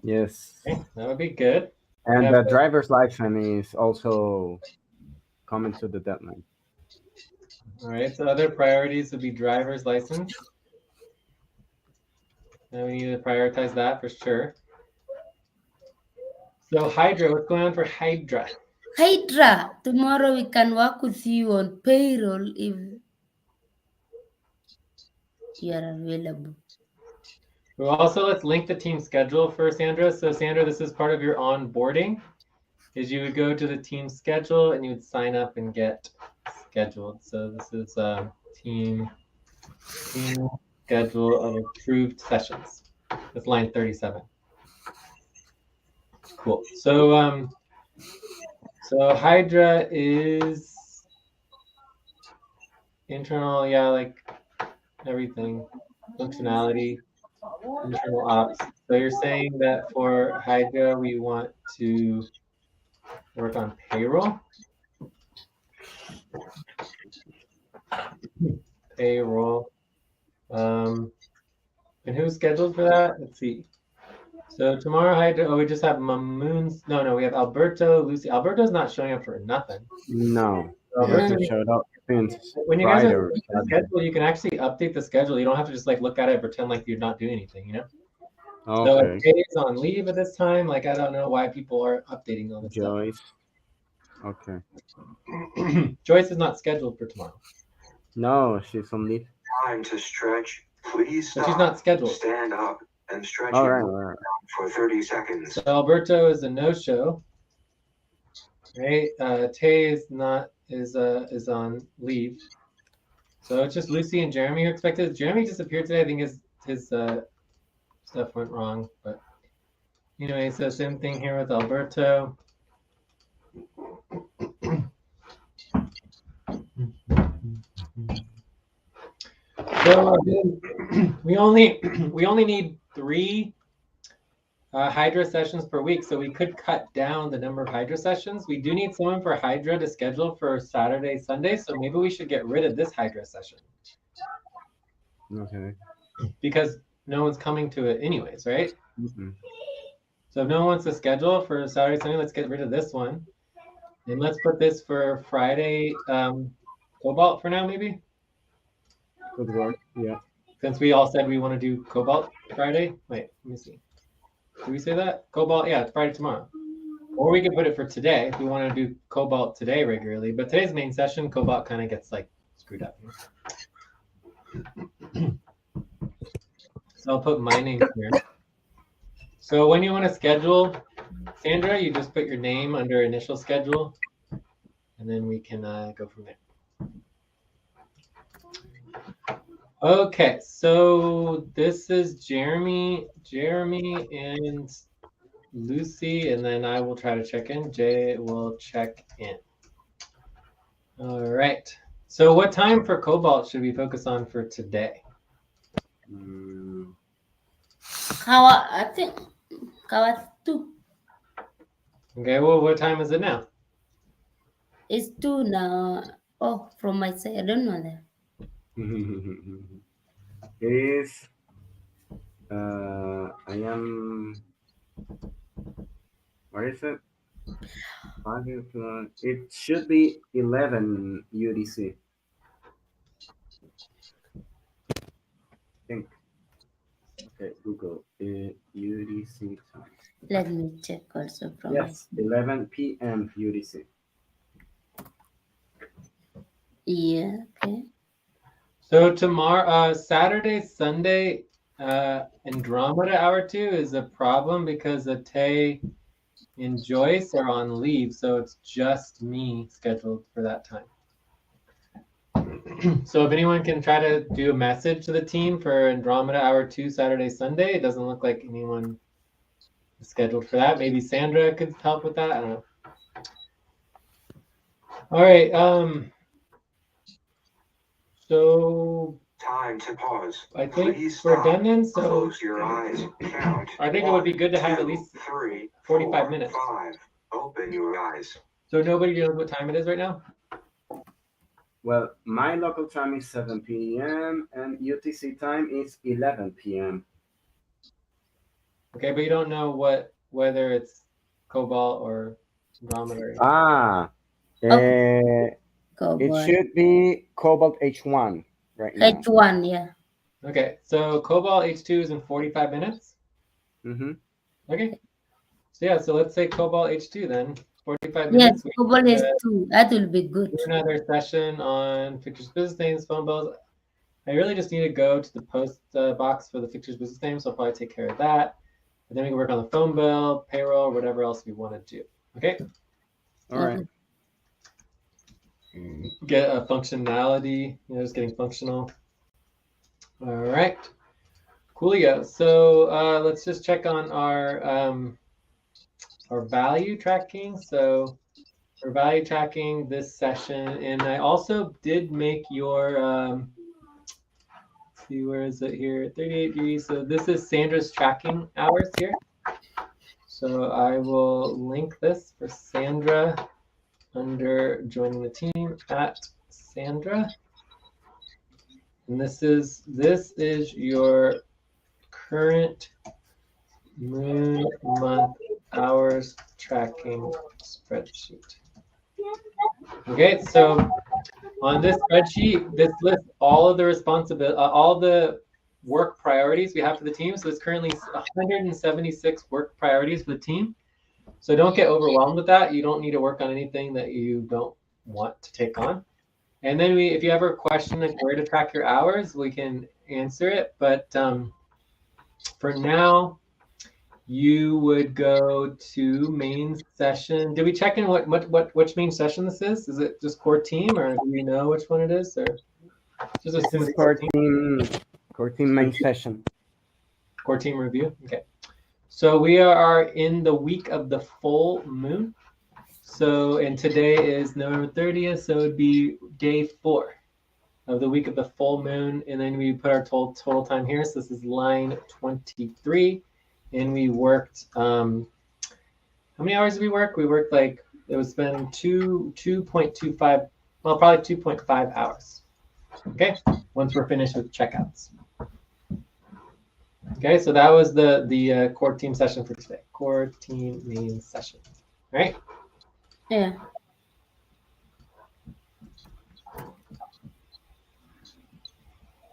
Yes. Okay, that would be good. And the driver's license is also coming to the deadline. All right, so other priorities would be driver's license. And we need to prioritize that for sure. So Hydra, what's going on for Hydra? Hydra, tomorrow we can work with you on payroll if you are available. Well, also, let's link the team schedule for Sandra. So Sandra, this is part of your onboarding, is you would go to the team schedule and you would sign up and get scheduled. So this is team schedule of approved sessions. That's line 37. Cool. So so Hydra is internal, yeah, like everything, functionality, internal ops. So you're saying that for Hydra, we want to work on payroll? Payroll. And who's scheduled for that? Let's see. So tomorrow, Hydra, we just have Mamoons. No, we have Alberto, Lucy. Alberto's not showing up for nothing. No, So he hasn't showed up since when you guys Friday are or the Saturday. schedule, you can actually update the schedule. You don't have to just like look at it and pretend like you're not doing anything, you know? Okay. So if Kay is on leave at this time, like I don't know why people are updating all this Joyce. Okay. stuff. Joyce is not scheduled for tomorrow. No, she's on leave. Time to stretch. Please stop. But she's not scheduled. Stand up and stretch All your right. for 30 seconds. So Alberto is a no-show. Right? Tay is not is on leave. So it's just Lucy and Jeremy who expected. Jeremy disappeared today. I think his stuff went wrong. But anyway, so same thing here with Alberto. So we only need 3 Hydra sessions per week, so we could cut down the number of Hydra sessions. We do need someone for Hydra to schedule for Saturday, Sunday, so maybe we should get rid of this Hydra session. Okay. Because no one's coming to it anyways, right? Mm-hmm. So if no one wants to schedule for Saturday, Sunday, let's get rid of this one. And let's put this for Friday, Cobalt for now, maybe? Good work. Yeah. Since we all said we want to do Cobalt Friday. Wait, let me see. Did we say that? Cobalt, yeah, it's Friday tomorrow. Or we could put it for today if we want to do Cobalt today regularly. But today's main session, Cobalt kind of gets like screwed up. So I'll put my name here. So when you want to schedule, Sandra, you just put your name under initial schedule, and then we can go from there. Okay, so this is Jeremy and Lucy, and then I will try to check in. Jay will check in. All right. So what time for Cobalt should we focus on for today? I think Kawa 2. Okay, well, what time is it now? It's 2 now. Oh, from my side, I don't know that. It is. I am. Where is it? 5 o'clock. It should be 11 UTC. I think. Google UTC time. Let me check also from Yes, 11 p.m. UTC. Yeah, okay. So tomorrow, Saturday, Sunday, Andromeda Hour 2 is a problem because Tay and Joyce are on leave, so it's just me scheduled for that time. So if anyone can try to do a message to the team for Andromeda Hour 2 Saturday, Sunday, it doesn't look like anyone is scheduled for that. Maybe Sandra could help with that. I don't know. All right. So time to pause. I think Please we're stop. done then. So Close your eyes. Count. I think it would be good to have at least 3, 45 4, minutes. 5. Open your eyes. So nobody knows what time it is right now? Well, my local time is 7 p.m. and UTC time is 11 p.m. Okay, but you don't know whether it's Cobalt or Andromeda. It should be Cobalt H1 right now. H1, yeah. Okay, so Cobalt H2 is in 45 minutes? Mm-hmm. Okay. So yeah, so let's say Cobalt H2 then. 45 minutes. Yes, Cobalt H2. That will be good. Do another session on Fictitious Business Names, phone bills. I really just need to go to the post box for the Fictitious Business Names, so I'll probably take care of that. And then we can work on the phone bill, payroll, whatever else we want to do. Okay? All right. Get a functionality, just getting functional. All right. Coolio. So let's just check on our value tracking. So for value tracking this session, and I also did make your, let's see, where is it here? 38 degrees. So this is Sandra's tracking hours here. So I will link this for Sandra under joining the team at Sandra. And this is your current moon month hours tracking spreadsheet. Okay, so on this spreadsheet, this lists all of the all the work priorities we have for the team. So it's currently 176 work priorities for the team. So don't get overwhelmed with that. You don't need to work on anything that you don't want to take on. And then if you ever question like where to track your hours, we can answer it. But for now, you would go to main session. Did we check in which main session this is? Is it just core team, or do we know which one it is, or just a this is core team main session. Core team review. Okay. So we are in the week of the full moon. So, and today is November 30th, so it would be day 4 of the week of the full moon. And then we put our total time here. So this is line 23. And we worked, how many hours did we work? We worked it was been 2.25, well, probably 2.5 hours. Okay, once we're finished with checkouts. Okay, so that was the core team session for today. Core team main session. All right? Yeah.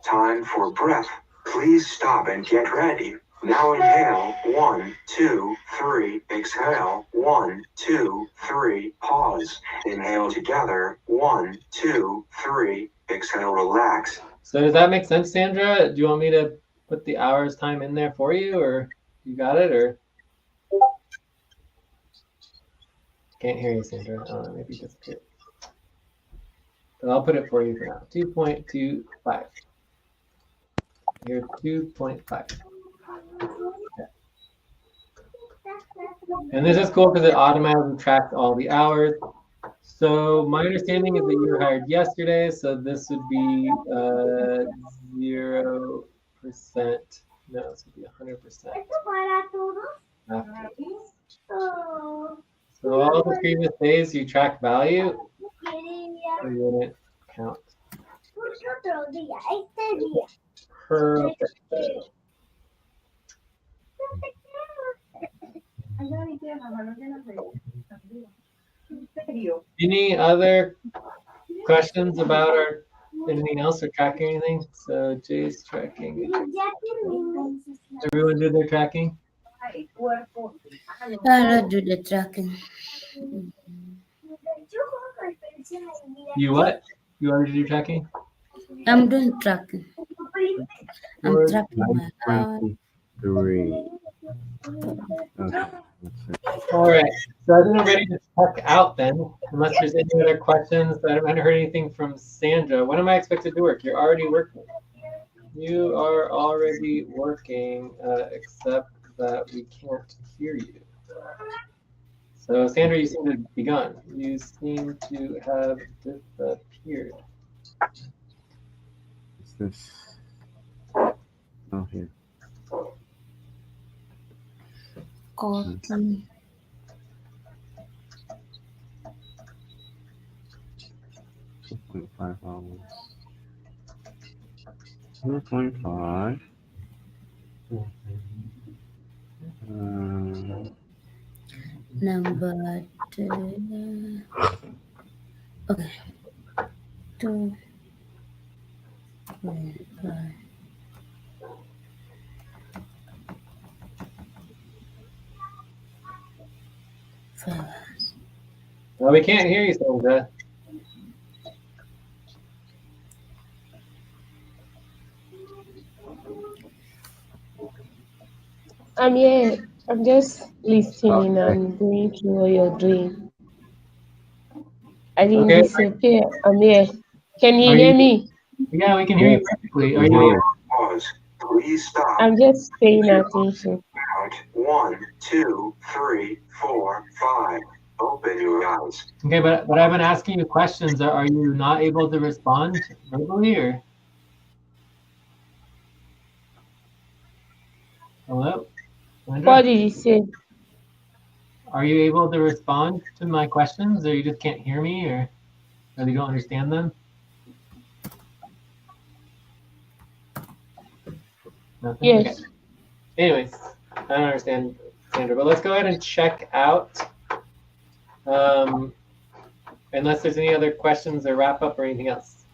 Time for breath. Please stop and get ready. Now inhale, 1, 2, 3. Exhale, 1, 2, 3. Pause. Inhale together, 1, 2, 3. Exhale, relax. So does that make sense, Sandra? Do you want me to put the hours time in there for you, or you got it, or? Can't hear you, Sandra. Maybe you disappeared. But I'll put it for you for now. 2.25. You're 2.5. Okay. And this is cool because it automatically tracks all the hours. So my understanding is that you were hired yesterday, so this would be 0%. No, this would be 100%. So all the previous days you track value, so you wouldn't count. Perfect. Any other questions about anything else or tracking anything? So Jay's tracking. Everyone do their tracking? I'll do the tracking. You what? You already do tracking? I'm doing tracking. I'm tracking my heart. 9:23. Okay, let's see. All right. So I think we're ready to check out then, unless there's any other questions. I haven't heard anything from Sandra. When am I expected to work? You're already working. You are already working, except that we can't hear you. So Sandra, you seem to be gone. You seem to have disappeared. Is this? Oh, here. Cotton. 2.5 hours. 2.5. Number 2. Okay. 2. 5. Well, we can't hear you, Sandra. I'm here. I'm just listening and going through what you're doing. I didn't Okay. disappear. I'm here. Can you Are hear you? me? Yeah, we can hear you Yes, perfectly. we Are can hear you? you. Pause. Please stop. I'm just paying attention. Count 1, 2, 3, 4, 5. Open your eyes. Okay, but I've been asking you questions. Are you not able to respond verbally or? Hello, Sandra? What did you say? Are you able to respond to my questions, or you just can't hear me, or you don't understand them? Nothing? Yes. Okay. Anyways, I don't understand, Sandra, but let's go ahead and check out. Unless there's any other questions or wrap up or anything else.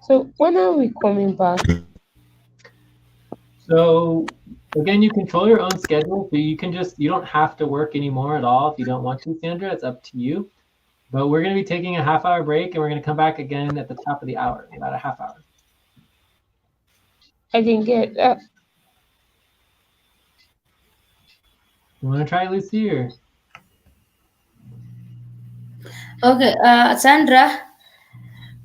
So when are we coming back? So again, you control your own schedule. So you don't have to work anymore at all if you don't want to, Sandra. It's up to you. But we're going to be taking a half-hour break, and we're going to come back again at the top of the hour, about a half hour. I didn't get that. You want to try, Lucy, or? Okay, Sandra,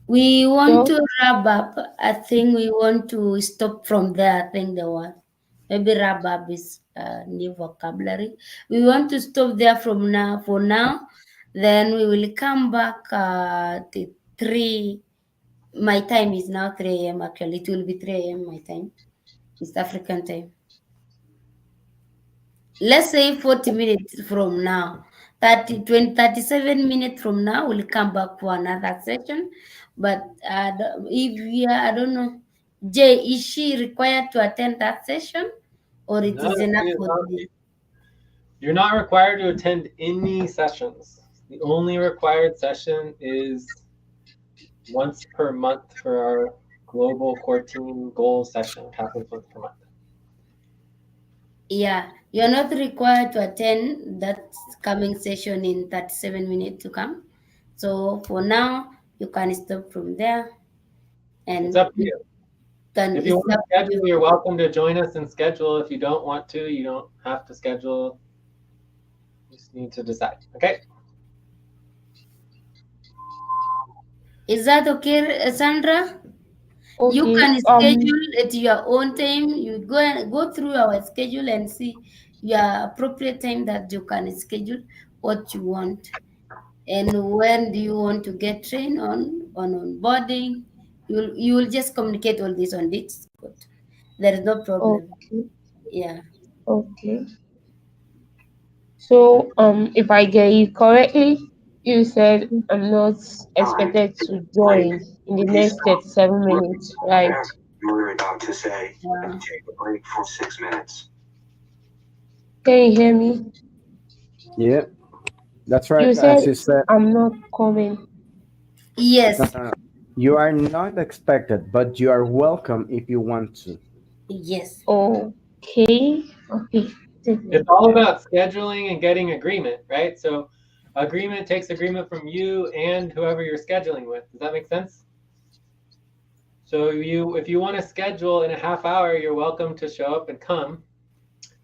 we want So to wrap up. I think we want to stop from there. I think the one. Maybe wrap up is new vocabulary. We want to stop there from now. For now, then we will come back at 3. My time is now 3 a.m. Actually, it will be 3 a.m. my time. East African time. Let's say 40 minutes from now. 37 minutes from now, we'll come back for another session. But if we are, I don't know, Jay, is she required to attend that session? Or it No, is enough for today? you're not required to attend any sessions. The only required session is once per month for our global core team goal session, happens once per month. Yeah, you're not required to attend that coming session in 37 minutes to come. So for now, you can stop from there. And It's up to you. If you it's want to up to you. schedule, you're welcome to join us and schedule. If you don't want to, you don't have to schedule. You just need to decide. Okay? Is that okay, Sandra? You okay. can schedule at your own time. You go through our schedule and see your appropriate time that you can schedule what you want. And when do you want to get trained on onboarding? You will just communicate all this on Discord. There is no problem. Okay. Yeah. Okay. So if I get you correctly, you said I'm not expected to join in the Please next stop. 37 minutes, right? You were about to say, Yeah. take a break for 6 minutes. Can you hear me? Yeah, that's right. You said She said. I'm not coming. Yes. You are not expected, but you are welcome if you want to. Yes. Okay. It's all about scheduling and getting agreement, right? So agreement takes agreement from you and whoever you're scheduling with. Does that make sense? So if you want to schedule in a half hour, you're welcome to show up and come.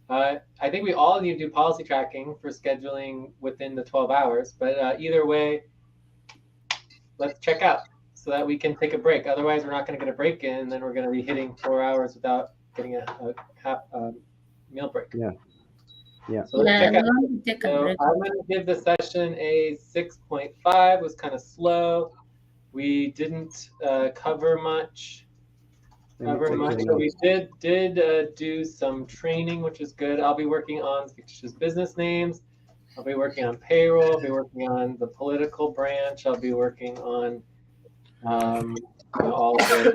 I think we all need to do policy tracking for scheduling within the 12 hours, but either way, let's check out so that we can take a break. Otherwise, we're not going to get a break in, and then we're going to be hitting 4 hours without getting a half meal break. Yeah. So let's check out. So break. I'm going to give the session a 6.5. It was kind of slow. We didn't cover much. So we did do some training, which is good. I'll be working on fictitious business names. I'll be working on payroll. I'll be working on the political branch. I'll be working on all of the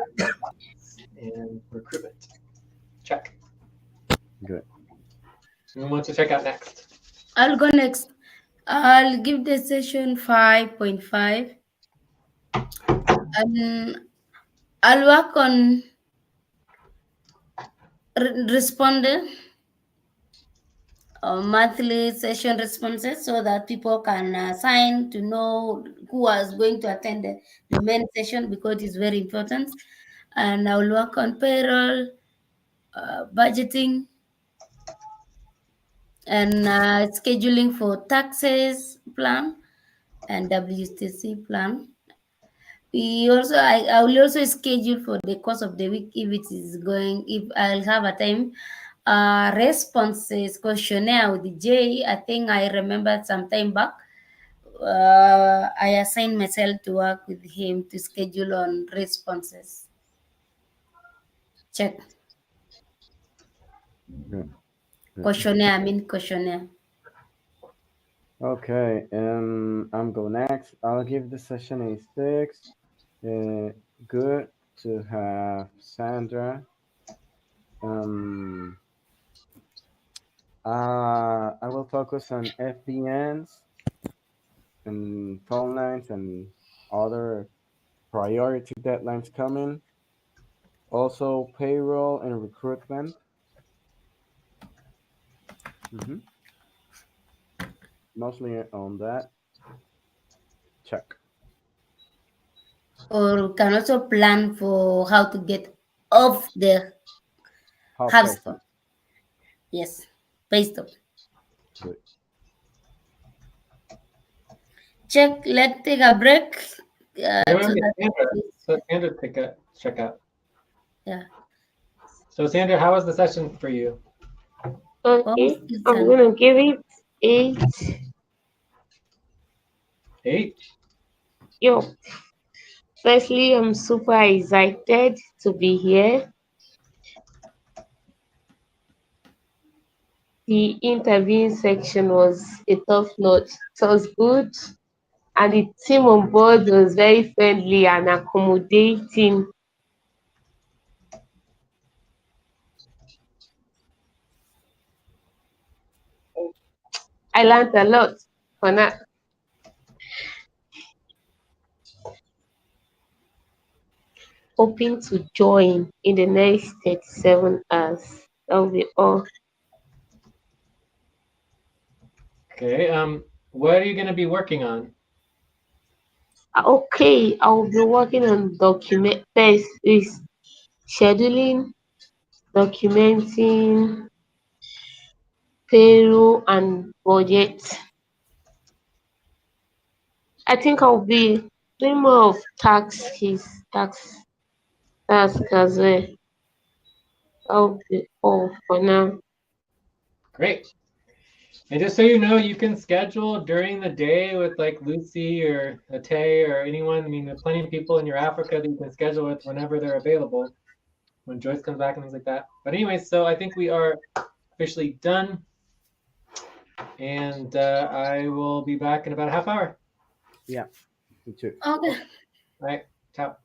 and recruitment. Check. Good. Who wants to check out next? I'll go next. I'll give the session 5.5. And I'll work on responding monthly session responses so that people can sign to know who was going to attend the main session because it's very important. And I'll work on payroll, budgeting, and scheduling for taxes plan and WTC plan. I will also schedule for the course of the week if it is going, if I'll have a time. Responses questionnaire with Jay. I think I remembered some time back. I assigned myself to work with him to schedule on responses. Check. Good. Questionnaire. Okay, I'm go next. I'll give the session a 6. Good to have Sandra. I will focus on FBNs and phone lines and other priority deadlines coming. Also, payroll and recruitment. Mostly on that. Check. Or can also plan for how to get off the half stop. Yes, pay stop. Good. Check. Let's take a break. So Sandra, check out. Yeah. So Sandra, how was the session for you? Okay, I'm gonna give it 8. 8? Yo. Firstly, I'm super excited to be here. The interviewing section was a top notch. It was good. And the team on board was very friendly and accommodating. I learned a lot for now. Hoping to join in the next 37 hours. That will be all. Okay. What are you going to be working on? Okay, I will be working on document first is scheduling, documenting, payroll and budget. I think I'll be doing more of tax as well. That'll be all for now. Great. And just so you know, you can schedule during the day with like Lucy or Ate or anyone. I mean, there are plenty of people in your Africa that you can schedule with whenever they're available, when Joyce comes back and things like that. But anyway, so I think we are officially done. And I will be back in about a half hour. Yeah, me too. Okay. All right. Ciao.